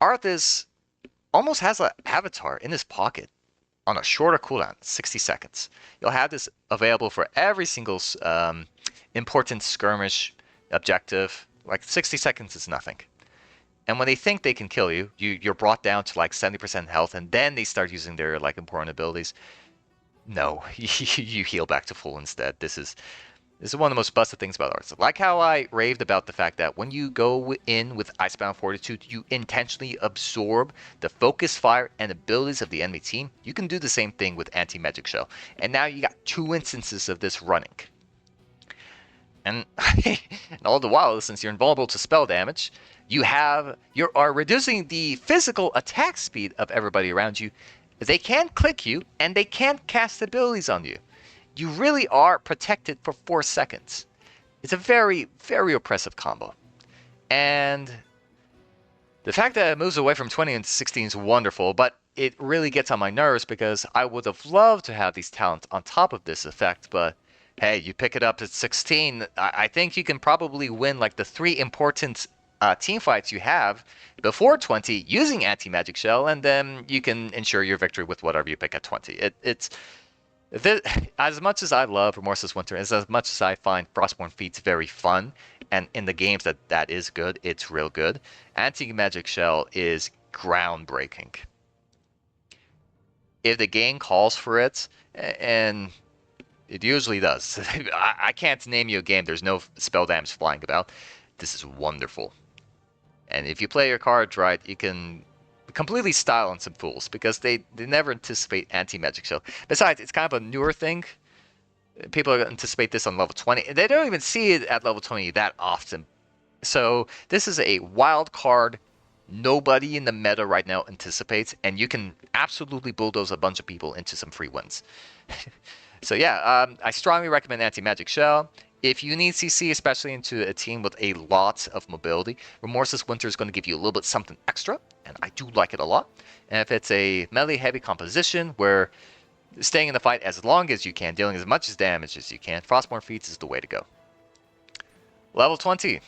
Arthas almost has an avatar in his pocket on a shorter cooldown, 60 seconds. You'll have this available for every single important skirmish objective. Like 60 seconds is nothing. And when they think they can kill you, you're brought down to like 70% health, and then they start using their like important abilities. No, you heal back to full instead. This is one of the most busted things about Arthas. Like how I raved about the fact that when you go in with Icebound Fortitude, you intentionally absorb the focus, fire, and abilities of the enemy team. You can do the same thing with Anti-Magic Shell. And now you got 2 instances of this running. And, and all the while, since you're invulnerable to spell damage, you are reducing the physical attack speed of everybody around you. They can't click you, and they can't cast abilities on you. You really are protected for 4 seconds. It's a very, very oppressive combo. And the fact that it moves away from 20 into 16 is wonderful, but it really gets on my nerves because I would have loved to have these talents on top of this effect, but hey, you pick it up at 16, I think you can probably win like the 3 important team fights you have before 20 using Anti-Magic Shell, and then you can ensure your victory with whatever you pick at 20. As much as I love Remorseless Winter, as much as I find Frostborn Feats very fun, and in the games that is good, it's real good, Anti-Magic Shell is groundbreaking. If the game calls for it, and it usually does. I can't name you a game there's no spell damage flying about. This is wonderful. And if you play your cards right, you can completely style on some fools because they never anticipate Anti-Magic Shell. Besides, it's kind of a newer thing. People anticipate this on level 20. They don't even see it at level 20 that often. So this is a wild card nobody in the meta right now anticipates, and you can absolutely bulldoze a bunch of people into some free wins. So yeah, I strongly recommend Anti-Magic Shell. If you need CC, especially into a team with a lot of mobility, Remorseless Winter is going to give you a little bit something extra, and I do like it a lot. And if it's a melee-heavy composition where staying in the fight as long as you can, dealing as much damage as you can, Frostborn Feats is the way to go. Level 20,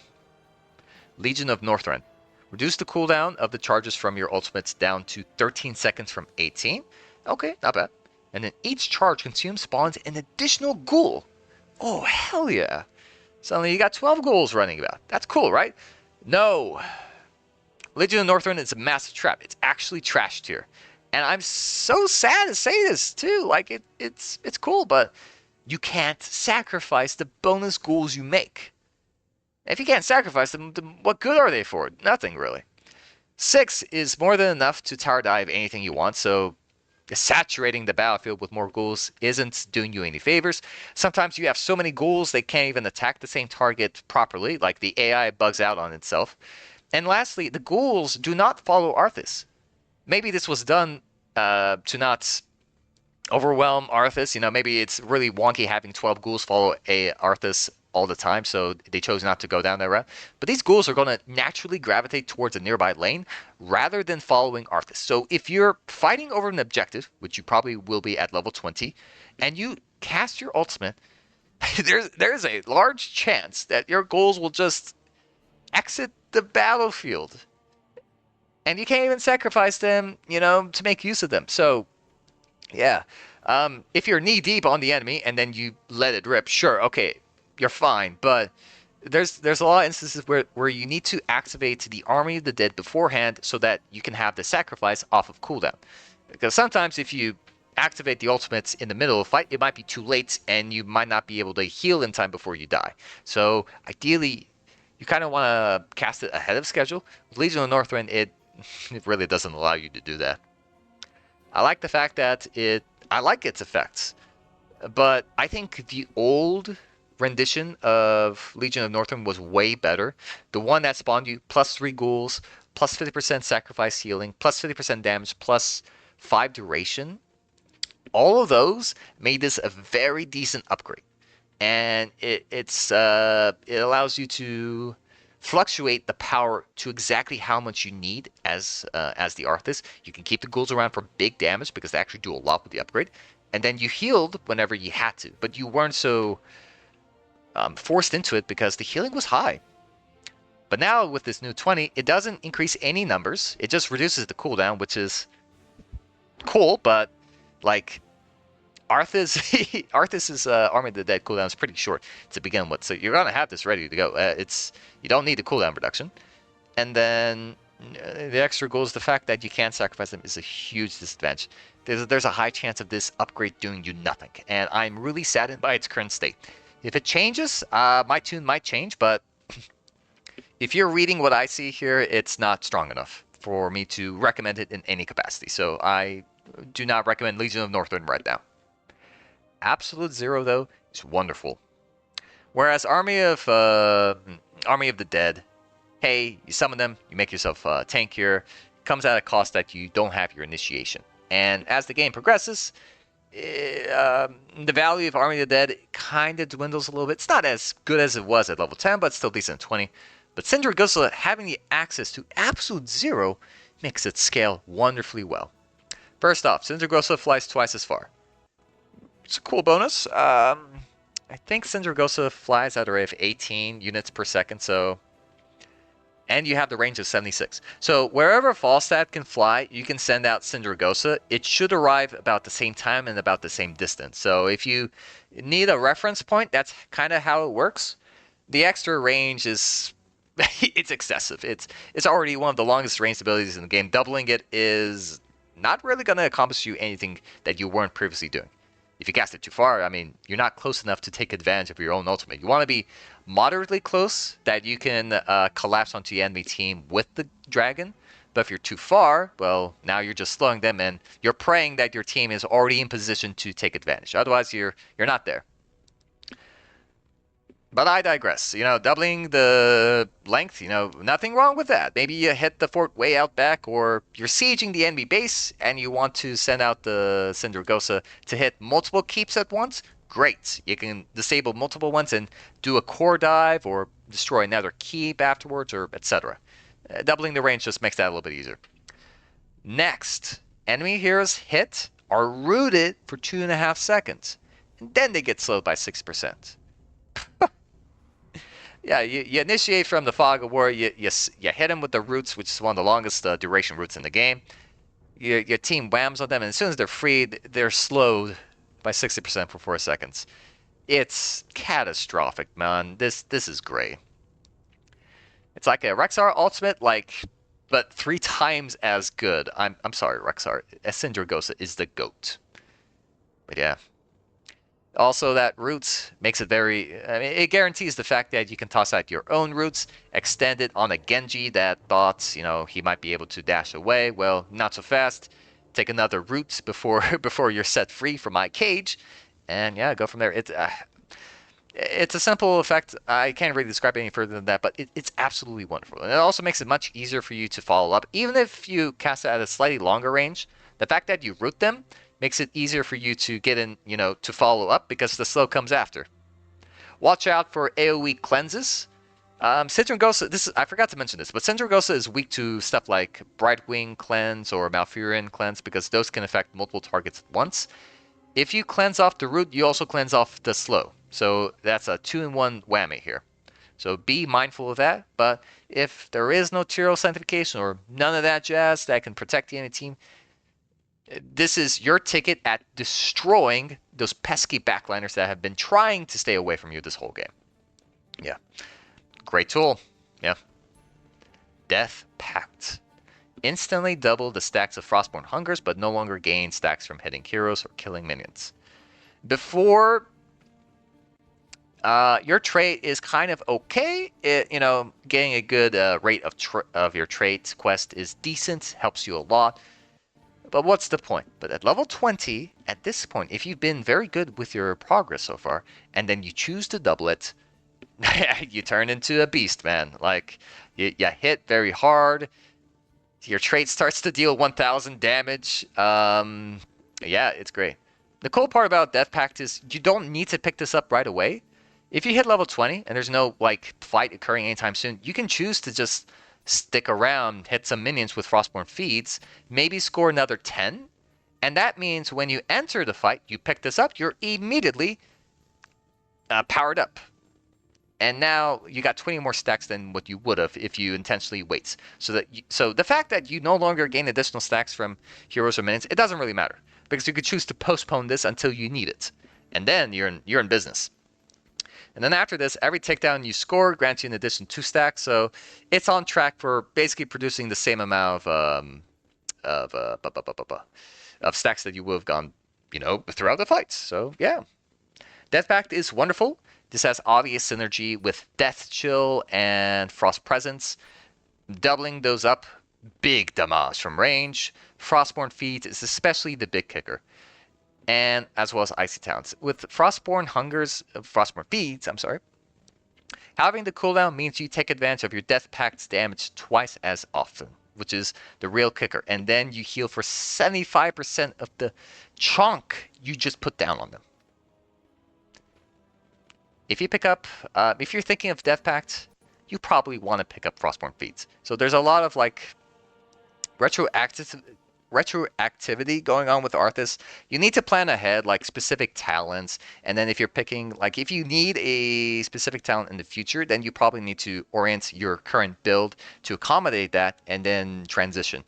Legion of Northrend. Reduce the cooldown of the charges from your ultimates down to 13 seconds from 18. Okay, not bad. And then each charge consumes spawns an additional ghoul. Oh, hell yeah. Suddenly you got 12 ghouls running about. That's cool, right? No. Legion of Northrend is a massive trap. It's actually trash tier. And I'm so sad to say this, too. Like, it's cool, but you can't sacrifice the bonus ghouls you make. If you can't sacrifice them, then what good are they for? Nothing, really. 6 is more than enough to tower dive anything you want, so saturating the battlefield with more ghouls isn't doing you any favors. Sometimes you have so many ghouls they can't even attack the same target properly, like the AI bugs out on itself. And lastly, the ghouls do not follow Arthas. Maybe this was done to not overwhelm Arthas. Maybe it's really wonky having 12 ghouls follow a Arthas all the time, so they chose not to go down that route. But these ghouls are going to naturally gravitate towards a nearby lane rather than following Arthas. So if you're fighting over an objective, which you probably will be at level 20, and you cast your ultimate, there's a large chance that your ghouls will just exit the battlefield. And you can't even sacrifice them, to make use of them. So yeah. If you're knee deep on the enemy and then you let it rip, sure, okay, you're fine. But there's a lot of instances where you need to activate the Army of the Dead beforehand so that you can have the sacrifice off of cooldown. Because sometimes if you activate the ultimates in the middle of the fight, it might be too late and you might not be able to heal in time before you die. So ideally, you kind of want to cast it ahead of schedule. With Legion of Northrend, it really doesn't allow you to do that. I like the fact that I like its effects, but I think the old rendition of Legion of Northrend was way better. The one that spawned you +3 ghouls, +50% sacrifice healing, +50% damage, +5 duration. All of those made this a very decent upgrade, and it allows you to fluctuate the power to exactly how much you need as the Arthas. You can keep the ghouls around for big damage because they actually do a lot with the upgrade, and then you healed whenever you had to, but you weren't so forced into it because the healing was high. But now with this new 20, it doesn't increase any numbers. It just reduces the cooldown, which is cool, but like Arthas's Army of the Dead cooldown is pretty short to begin with, so you're gonna have this ready to go. You don't need the cooldown reduction, and then the extra goals. The fact that you can't sacrifice them is a huge disadvantage. There's a high chance of this upgrade doing you nothing, and I'm really saddened by its current state. If it changes, my tune might change, but if you're reading what I see here, it's not strong enough for me to recommend it in any capacity. So I do not recommend Legion of Northrend right now. Absolute Zero, though, is wonderful. Whereas Army of the Dead, hey, you summon them, you make yourself tankier, comes at a cost that you don't have your initiation. And as the game progresses, the value of Army of the Dead kind of dwindles a little bit. It's not as good as it was at level 10, but it's still decent at 20. But Sindragosa having the access to Absolute Zero makes it scale wonderfully well. First off, Sindragosa flies twice as far. It's a cool bonus. I think Sindragosa flies at a rate of 18 units per second, so... And you have the range of 76. So wherever Falstad can fly, you can send out Sindragosa. It should arrive about the same time and about the same distance. So if you need a reference point, that's kind of how it works. The extra range is... it's excessive. It's already one of the longest ranged abilities in the game. Doubling it is not really going to accomplish you anything that you weren't previously doing. If you cast it too far, I mean, you're not close enough to take advantage of your own ultimate. You want to be moderately close that you can collapse onto the enemy team with the dragon. But if you're too far, well, now you're just slowing them in. You're praying that your team is already in position to take advantage. Otherwise, you're not there. But I digress. Doubling the length, nothing wrong with that. Maybe you hit the fort way out back, or you're sieging the enemy base and you want to send out the Sindragosa to hit multiple keeps at once. Great. You can disable multiple ones and do a core dive or destroy another keep afterwards, or etc. Doubling the range just makes that a little bit easier. Next, enemy heroes hit are rooted for 2.5 seconds, and then they get slowed by 6%. Yeah, you initiate from the Fog of War, you hit them with the roots, which is one of the longest duration roots in the game. Your team whams on them, and as soon as they're freed, they're slowed by 60% for 4 seconds. It's catastrophic, man. This is great. It's like a Rexar ultimate, but 3 times as good. I'm sorry, Rexar. Sindragosa is the GOAT. But yeah. Also, that roots makes it it guarantees the fact that you can toss out your own roots, extend it on a Genji that thought, he might be able to dash away. Well, not so fast. take another route before before you're set free from my cage, and yeah, go from there. It's a simple effect. I can't really describe it any further than that, but it's absolutely wonderful. And it also makes it much easier for you to follow up. Even if you cast it at a slightly longer range, the fact that you root them makes it easier for you to get in, to follow up because the slow comes after. Watch out for AoE cleanses. Sindragosa, I forgot to mention this, but Sindragosa is weak to stuff like Brightwing Cleanse or Malfurion Cleanse because those can affect multiple targets at once. If you cleanse off the root, you also cleanse off the slow. So that's a 2-in-1 whammy here. So be mindful of that. But if there is no Tyrael Sanctification or none of that jazz that can protect the enemy team, this is your ticket at destroying those pesky backliners that have been trying to stay away from you this whole game. Yeah. Great tool. Yeah. Death Pact. Instantly double the stacks of Frostborn Hungers, but no longer gain stacks from hitting heroes or killing minions. Before, your trait is kind of okay. Getting a good rate of your trait quest is decent, helps you a lot. But what's the point? But at level 20, at this point, if you've been very good with your progress so far, and then you choose to double it, you turn into a beast, man. Like, you hit very hard. Your trait starts to deal 1,000 damage. Yeah, it's great. The cool part about Death Pact is you don't need to pick this up right away. If you hit level 20 and there's no fight occurring anytime soon, you can choose to just stick around, hit some minions with Frostborn Feeds, maybe score another 10, and that means when you enter the fight, you pick this up, you're immediately powered up. And now you got 20 more stacks than what you would have if you intentionally wait. So the fact that you no longer gain additional stacks from heroes or minions, it doesn't really matter because you could choose to postpone this until you need it, and then you're in business. And then after this, every takedown you score grants you an additional 2 stacks. So it's on track for basically producing the same amount of stacks that you would have gone, throughout the fights. So yeah, Death Pact is wonderful. This has obvious synergy with Death Chill and Frost Presence. Doubling those up, big damage from range. Frostborn Feeds is especially the big kicker. And as well as Icy Talents. With Frostborn Feeds, having the cooldown means you take advantage of your Death Pact's damage twice as often, which is the real kicker. And then you heal for 75% of the chunk you just put down on them. If you pick up, if you're thinking of Death Pact, you probably want to pick up Frostborn Feeds. So there's a lot of retroactivity going on with Arthas. You need to plan ahead, specific talents, and then if you're picking, if you need a specific talent in the future, then you probably need to orient your current build to accommodate that, and then transition.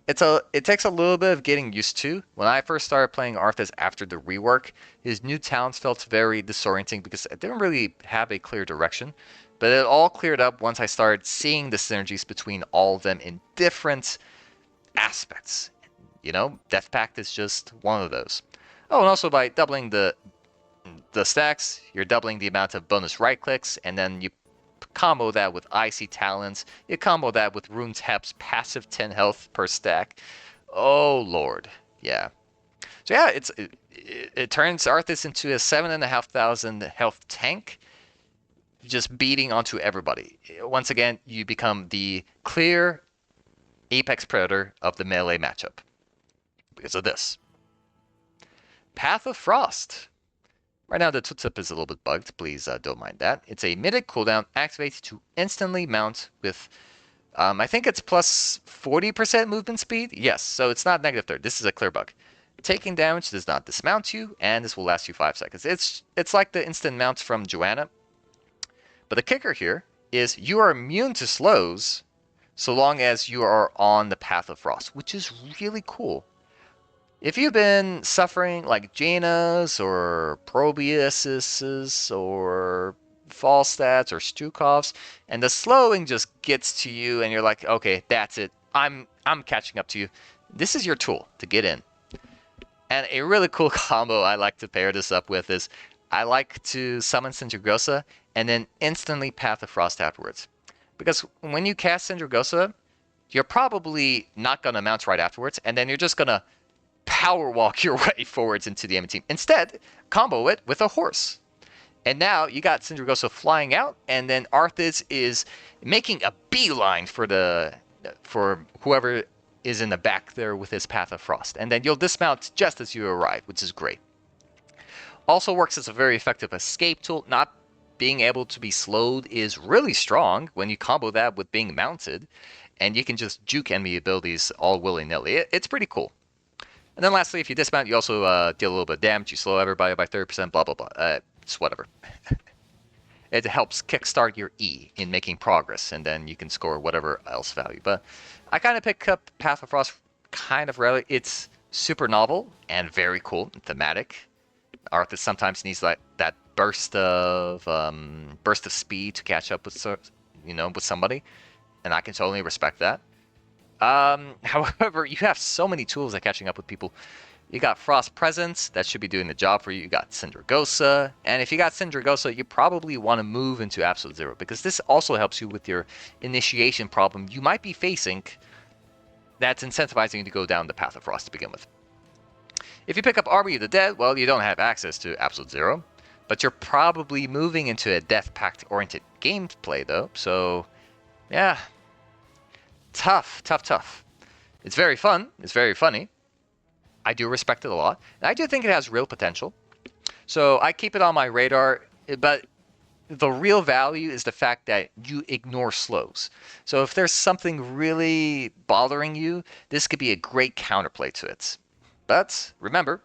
It takes a little bit of getting used to. When I first started playing Arthas after the rework, his new talents felt very disorienting because I didn't really have a clear direction. But it all cleared up once I started seeing the synergies between all of them in different aspects. Death Pact is just one of those. Oh, and also by doubling the stacks, you're doubling the amount of bonus right clicks, and then you combo that with Icy Talents. You combo that with Runetap's passive 10 health per stack. Oh lord, yeah. So yeah, it turns Arthas into a 7,500 health tank, just beating onto everybody. Once again, you become the clear apex predator of the melee matchup because of this. Path of Frost. Right now the tooltip is a little bit bugged, please don't mind that. It's a minute cooldown, activates to instantly mount with, I think it's plus 40% movement speed? Yes, so it's not negative third, this is a clear bug. Taking damage does not dismount you, and this will last you 5 seconds. It's like the instant mounts from Joanna. But the kicker here is you are immune to slows so long as you are on the Path of Frost, which is really cool. If you've been suffering like Jaina's or Probiuses or Falstats or Stukovs, and the slowing just gets to you and you're like, okay, that's it. I'm catching up to you. This is your tool to get in. And a really cool combo I like to pair this up with is I like to summon Sindragosa and then instantly Path of Frost afterwards. Because when you cast Sindragosa, you're probably not going to mount right afterwards, and then you're just going to power walk your way forwards into the enemy team. Instead, combo it with a horse. And now you got Sindragosa flying out, and then Arthas is making a beeline for whoever is in the back there with his Path of Frost. And then you'll dismount just as you arrive, which is great. Also works as a very effective escape tool. Not being able to be slowed is really strong when you combo that with being mounted, and you can just juke enemy abilities all willy-nilly. It's pretty cool. And then lastly, if you dismount, you also deal a little bit of damage. You slow everybody by 30%, blah, blah, blah. It's whatever. It helps kickstart your E in making progress, and then you can score whatever else value. But I kind of pick up Path of Frost kind of rarely. It's super novel and very cool and thematic. Arthas sometimes needs that burst of speed to catch up with with somebody, and I can totally respect that. However, you have so many tools at catching up with people. You got Frost Presence, that should be doing the job for you. You got Sindragosa, and if you got Sindragosa, you probably want to move into Absolute Zero, because this also helps you with your initiation problem you might be facing that's incentivizing you to go down the Path of Frost to begin with. If you pick up Army of the Dead, well, you don't have access to Absolute Zero, but you're probably moving into a Death Pact-oriented gameplay, though, so yeah. Tough. It's very fun. It's very funny. I do respect it a lot. And I do think it has real potential. So I keep it on my radar, but the real value is the fact that you ignore slows. So if there's something really bothering you, this could be a great counterplay to it. But remember,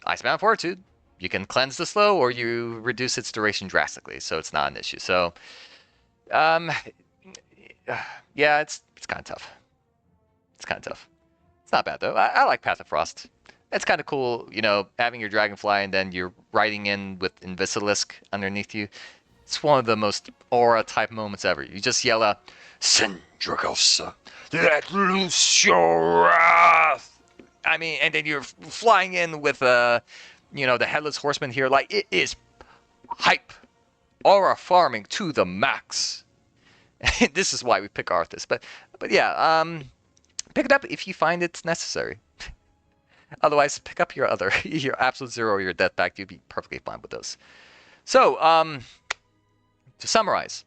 Icebound Fortitude, you can cleanse the slow or you reduce its duration drastically, so it's not an issue. So, yeah, it's kind of tough. It's kind of tough. It's not bad, though. I like Path of Frost. It's kind of cool, having your Dragonfly and then you're riding in with Invisilisk underneath you. It's one of the most aura-type moments ever. You just yell out, Sindragosa, let loose your wrath! I mean, and then you're flying in with, the Headless Horseman here. Like, it is hype. Aura farming to the max. This is why we pick Arthas. But yeah, pick it up if you find it's necessary. Otherwise, pick up your Absolute Zero or your Death Pact. You'd be perfectly fine with those. So, to summarize,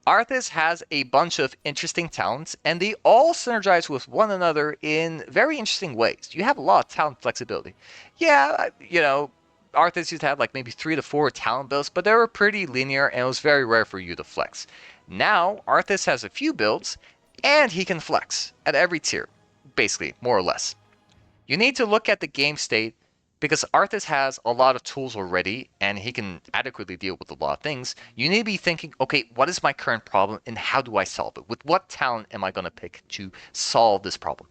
Arthas has a bunch of interesting talents, and they all synergize with one another in very interesting ways. You have a lot of talent flexibility. Yeah, Arthas used to have like maybe 3 to 4 talent builds, but they were pretty linear, and it was very rare for you to flex. Now, Arthas has a few builds, and he can flex at every tier, basically, more or less. You need to look at the game state, because Arthas has a lot of tools already, and he can adequately deal with a lot of things. You need to be thinking, okay, what is my current problem, and how do I solve it? With what talent am I going to pick to solve this problem?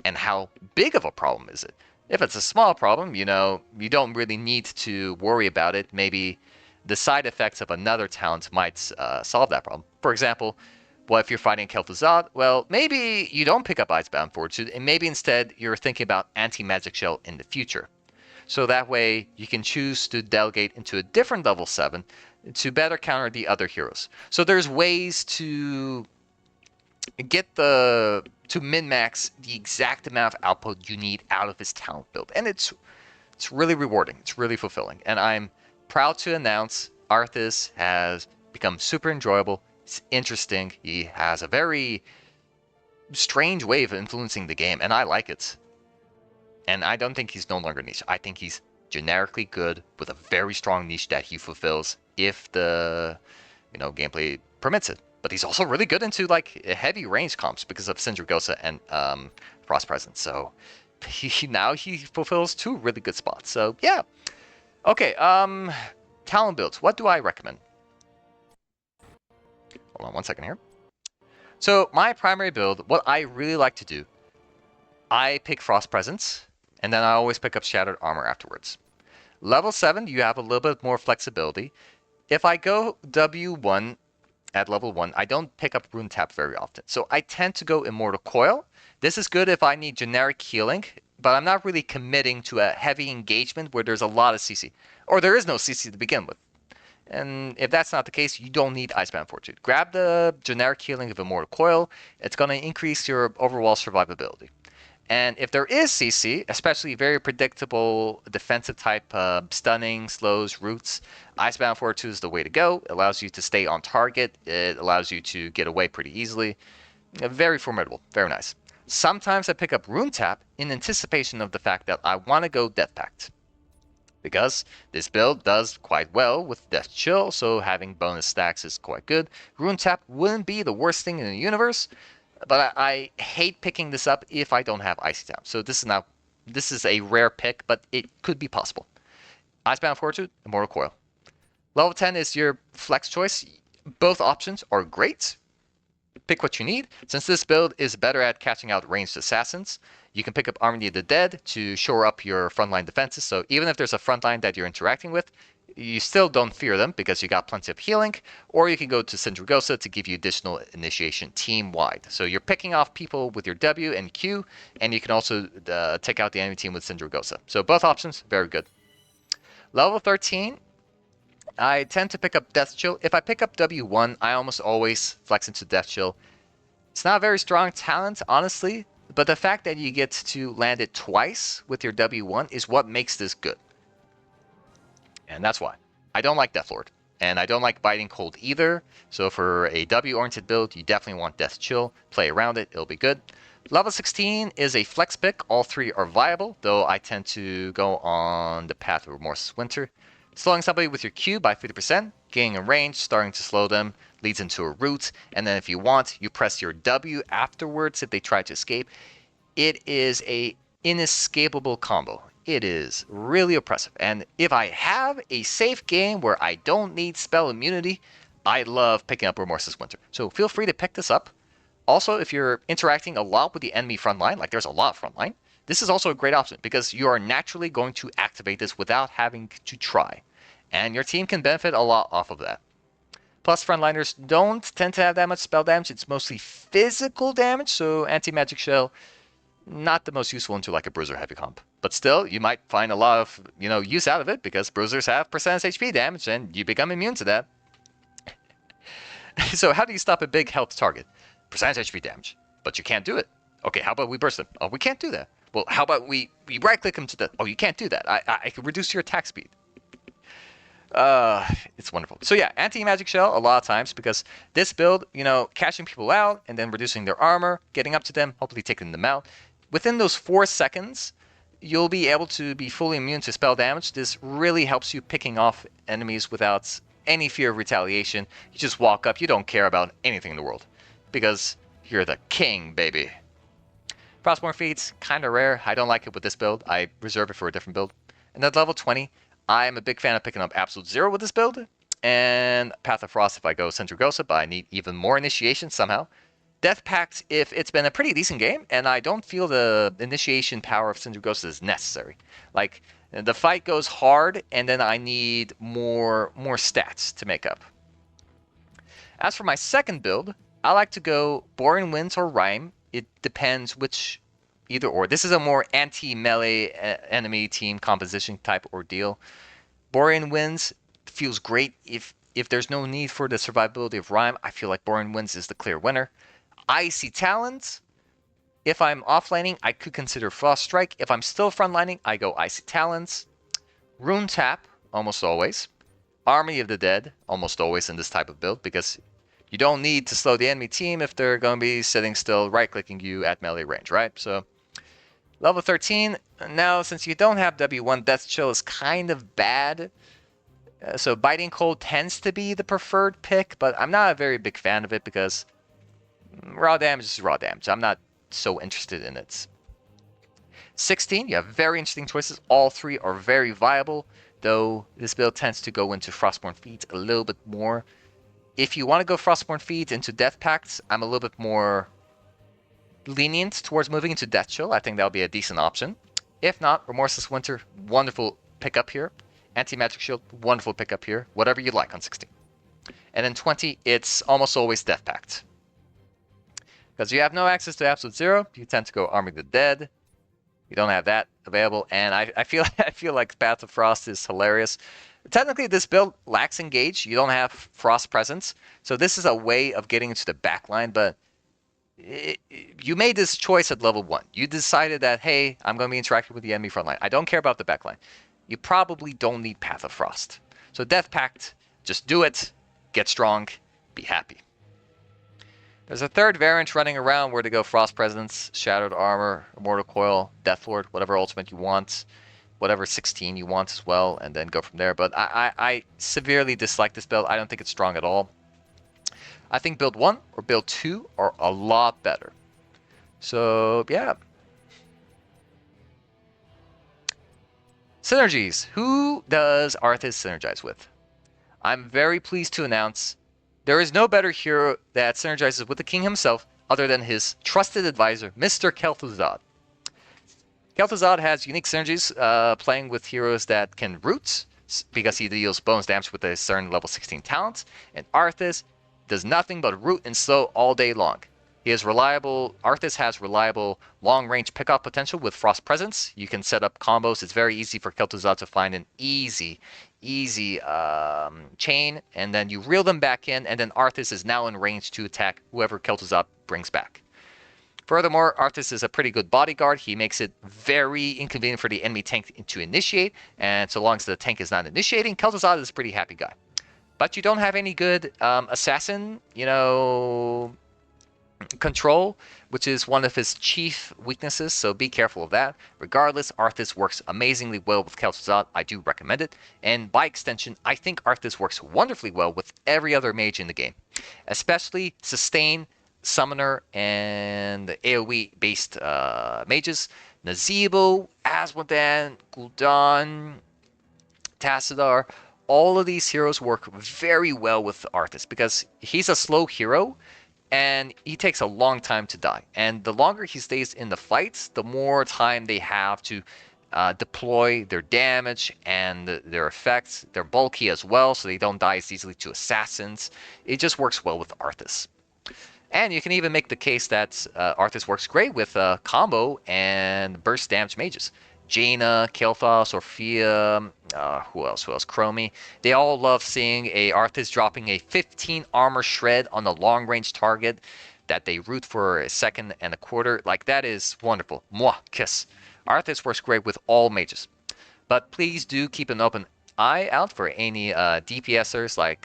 And how big of a problem is it? If it's a small problem, you don't really need to worry about it. Maybe the side effects of another talent might solve that problem. For example, well, if you're fighting Kel'Thuzad, well, maybe you don't pick up Icebound Fortitude, and maybe instead you're thinking about Anti-Magic Shell in the future. So that way you can choose to delegate into a different level 7 to better counter the other heroes. So there's ways to min-max the exact amount of output you need out of his talent build. And it's really rewarding. It's really fulfilling. And I'm proud to announce Arthas has become super enjoyable. It's interesting. He has a very strange way of influencing the game, and I like it. And I don't think he's no longer niche. I think he's generically good with a very strong niche that he fulfills if the gameplay permits it. But he's also really good into like heavy range comps because of Sindragosa and Frost Presence. So now he fulfills 2 really good spots. So yeah. Okay, talent builds. What do I recommend? Hold on 1 second here. So my primary build, what I really like to do, I pick Frost Presence, and then I always pick up Shattered Armor afterwards. Level 7, you have a little bit more flexibility. If I go W1 at level 1, I don't pick up Rune Tap very often. So I tend to go Immortal Coil. This is good if I need generic healing, but I'm not really committing to a heavy engagement where there's a lot of CC. Or there is no CC to begin with. And if that's not the case, you don't need Icebound Fortitude. Grab the generic healing of Immortal Coil. It's going to increase your overall survivability. And if there is CC, especially very predictable defensive type stunning, slows, roots, Icebound Fortitude is the way to go. It allows you to stay on target. It allows you to get away pretty easily. Very formidable. Very nice. Sometimes I pick up Rune Tap in anticipation of the fact that I want to go Death Pact, because this build does quite well with Death Chill, so having bonus stacks is quite good. Rune Tap wouldn't be the worst thing in the universe, but I hate picking this up if I don't have Icy Tap. So this is a rare pick, but it could be possible. Icebound Fortitude, Immortal Coil. Level 10 is your flex choice. Both options are great. Pick what you need. Since this build is better at catching out ranged assassins, you can pick up Army of the Dead to shore up your frontline defenses. So even if there's a frontline that you're interacting with, you still don't fear them because you got plenty of healing. Or you can go to Syndragosa to give you additional initiation team-wide. So you're picking off people with your W and Q, and you can also take out the enemy team with Syndragosa. So both options, very good. Level 13, I tend to pick up Death Chill. If I pick up W1, I almost always flex into Death Chill. It's not a very strong talent, honestly, but the fact that you get to land it twice with your W1 is what makes this good. And that's why. I don't like Deathlord, and I don't like Biting Cold either, so for a W-oriented build, you definitely want Death Chill. Play around it, it'll be good. Level 16 is a flex pick. All three are viable, though I tend to go on the path of Remorseless Winter. Slowing somebody with your Q by 50%, gaining a range, starting to slow them, leads into a root, and then if you want, you press your W afterwards if they try to escape. It is a inescapable combo. It is really oppressive, and if I have a safe game where I don't need spell immunity, I love picking up Remorseless Winter. So feel free to pick this up. Also, if you're interacting a lot with the enemy frontline, like there's a lot of frontline, this is also a great option because you are naturally going to activate this without having to try. And your team can benefit a lot off of that. Plus, frontliners don't tend to have that much spell damage. It's mostly physical damage, so Anti-Magic Shell, not the most useful into like a Bruiser heavy comp. But still, you might find a lot of use out of it because Bruisers have percentage HP damage and you become immune to that. So how do you stop a big health target? Percentage HP damage. But you can't do it. Okay, how about we burst them? Oh, we can't do that. Well, how about we right-click them to death? Oh, you can't do that. I can reduce your attack speed. It's wonderful. So yeah, anti-magic shell a lot of times because this build, catching people out and then reducing their armor, getting up to them, hopefully taking them out. Within those 4 seconds, you'll be able to be fully immune to spell damage. This really helps you picking off enemies without any fear of retaliation. You just walk up, you don't care about anything in the world because you're the king, baby. Frostborn feats, kind of rare. I don't like it with this build. I reserve it for a different build. And at level 20, I'm a big fan of picking up Absolute Zero with this build. And Path of Frost if I go Syndragosa, but I need even more initiation somehow. Death Pact if it's been a pretty decent game, and I don't feel the initiation power of Syndragosa is necessary. Like, the fight goes hard, and then I need more stats to make up. As for my second build, I like to go Boring Winds or Rhyme. It depends which either or. This is a more anti-melee enemy team composition type ordeal. Borean Winds feels great if there's no need for the survivability of Rhyme. I feel like Borean Winds is the clear winner. Icy Talons. If I'm offlaning, I could consider Frost Strike. If I'm still frontlining, I go Icy Talons. Rune Tap, almost always. Army of the Dead, almost always in this type of build because you don't need to slow the enemy team if they're going to be sitting still, right-clicking you at melee range, right? So, level 13. Now, since you don't have W1, Death Chill is kind of bad. So, Biting Cold tends to be the preferred pick, but I'm not a very big fan of it because raw damage is raw damage. I'm not so interested in it. 16, you have very interesting choices. All 3 are very viable, though this build tends to go into Frostborn Feet a little bit more. If you want to go Frostborn Feet into Death Pacts, I'm a little bit more lenient towards moving into Death Chill. I think that'll be a decent option. If not, Remorseless Winter, wonderful pickup here. Anti-Magic Shield, wonderful pickup here. Whatever you like on 16. And then 20, it's almost always Death Pact. Because you have no access to Absolute Zero, you tend to go Army of the Dead. You don't have that available, and I feel like Path of Frost is hilarious. Technically, this build lacks engage. You don't have Frost presence, so this is a way of getting into the backline, but You made this choice at level 1. You decided that, hey, I'm going to be interacting with the enemy frontline. I don't care about the backline. You probably don't need Path of Frost. So Death Pact, just do it, get strong, be happy. There's a third variant running around where to go Frost Presence, Shattered Armor, Immortal Coil, Deathlord, whatever ultimate you want, whatever 16 you want as well, and then go from there. But I severely dislike this build. I don't think it's strong at all. I think build 1 or build 2 are a lot better. So, yeah. Synergies. Who does Arthas synergize with? I'm very pleased to announce there is no better hero that synergizes with the king himself other than his trusted advisor, Mr. Kel'Thuzad. Kel'Thuzad has unique synergies playing with heroes that can root because he deals bonus damage with a certain level 16 talent, and Arthas does nothing but root and slow all day long. He is reliable. Arthas has reliable long-range pickoff potential with Frost Presence. You can set up combos. It's very easy for Kel'Thuzad to find an easy chain, and then you reel them back in, and then Arthas is now in range to attack whoever Kel'Thuzad brings back. Furthermore, Arthas is a pretty good bodyguard. He makes it very inconvenient for the enemy tank to initiate, and so long as the tank is not initiating, Kel'Thuzad is a pretty happy guy. But you don't have any good assassin, control, which is one of his chief weaknesses, so be careful of that. Regardless, Arthas works amazingly well with Kel'Thuzad. I do recommend it. And by extension, I think Arthas works wonderfully well with every other mage in the game, especially sustain, summoner, and AoE-based mages. Nazeebo, Azmodan, Gul'dan, Tassadar, all of these heroes work very well with Arthas because he's a slow hero and he takes a long time to die. And the longer he stays in the fights, the more time they have to deploy their damage and their effects. They're bulky as well, so they don't die as easily to assassins. It just works well with Arthas. And you can even make the case that Arthas works great with combo and burst damage mages. Jaina, Kael'thas, Orphea, who else? Chromie. They all love seeing a Arthas dropping a 15 armor shred on a long-range target that they root for a second and a quarter. Like, that is wonderful. Mwah, kiss. Arthas works great with all mages. But please do keep an open eye out for any DPSers like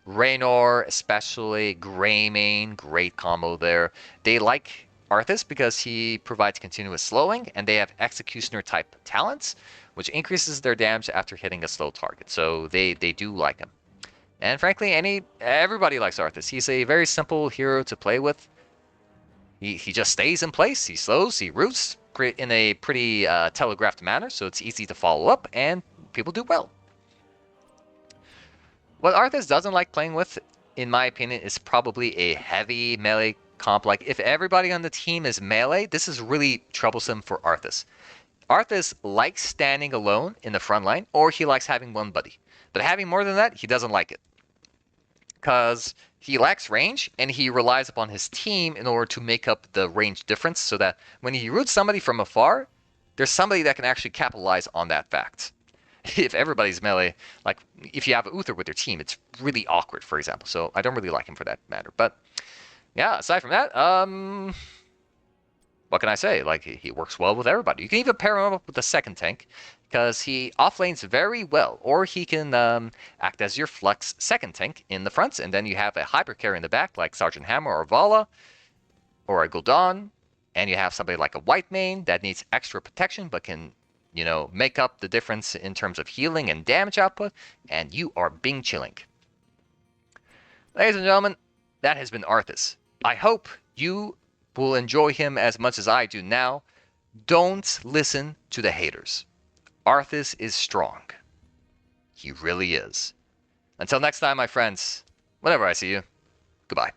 Raynor, especially Greymane. Great combo there. They like Arthas because he provides continuous slowing, and they have executioner type talents, which increases their damage after hitting a slow target. So they do like him. And frankly, everybody likes Arthas. He's a very simple hero to play with. He just stays in place, he slows, he roots in a pretty telegraphed manner, so it's easy to follow up, and people do well. What Arthas doesn't like playing with, in my opinion, is probably a heavy melee comp. Like, if everybody on the team is melee, this is really troublesome for Arthas. Arthas likes standing alone in the front line, or he likes having one buddy. But having more than that, he doesn't like it. Because he lacks range, and he relies upon his team in order to make up the range difference, so that when he roots somebody from afar, there's somebody that can actually capitalize on that fact. If everybody's melee, like if you have Uther with your team, it's really awkward, for example. So I don't really like him for that matter. But yeah, aside from that, what can I say? Like, he works well with everybody. You can even pair him up with the second tank, because he offlanes very well. Or he can act as your flex second tank in the front, and then you have a hyper carry in the back, like Sergeant Hammer or Vala, or a Gul'dan, and you have somebody like a Whitemane that needs extra protection, but can, make up the difference in terms of healing and damage output, and you are Bing chilling. Ladies and gentlemen, that has been Arthas. I hope you will enjoy him as much as I do now. Don't listen to the haters. Arthas is strong. He really is. Until next time, my friends, whenever I see you, goodbye.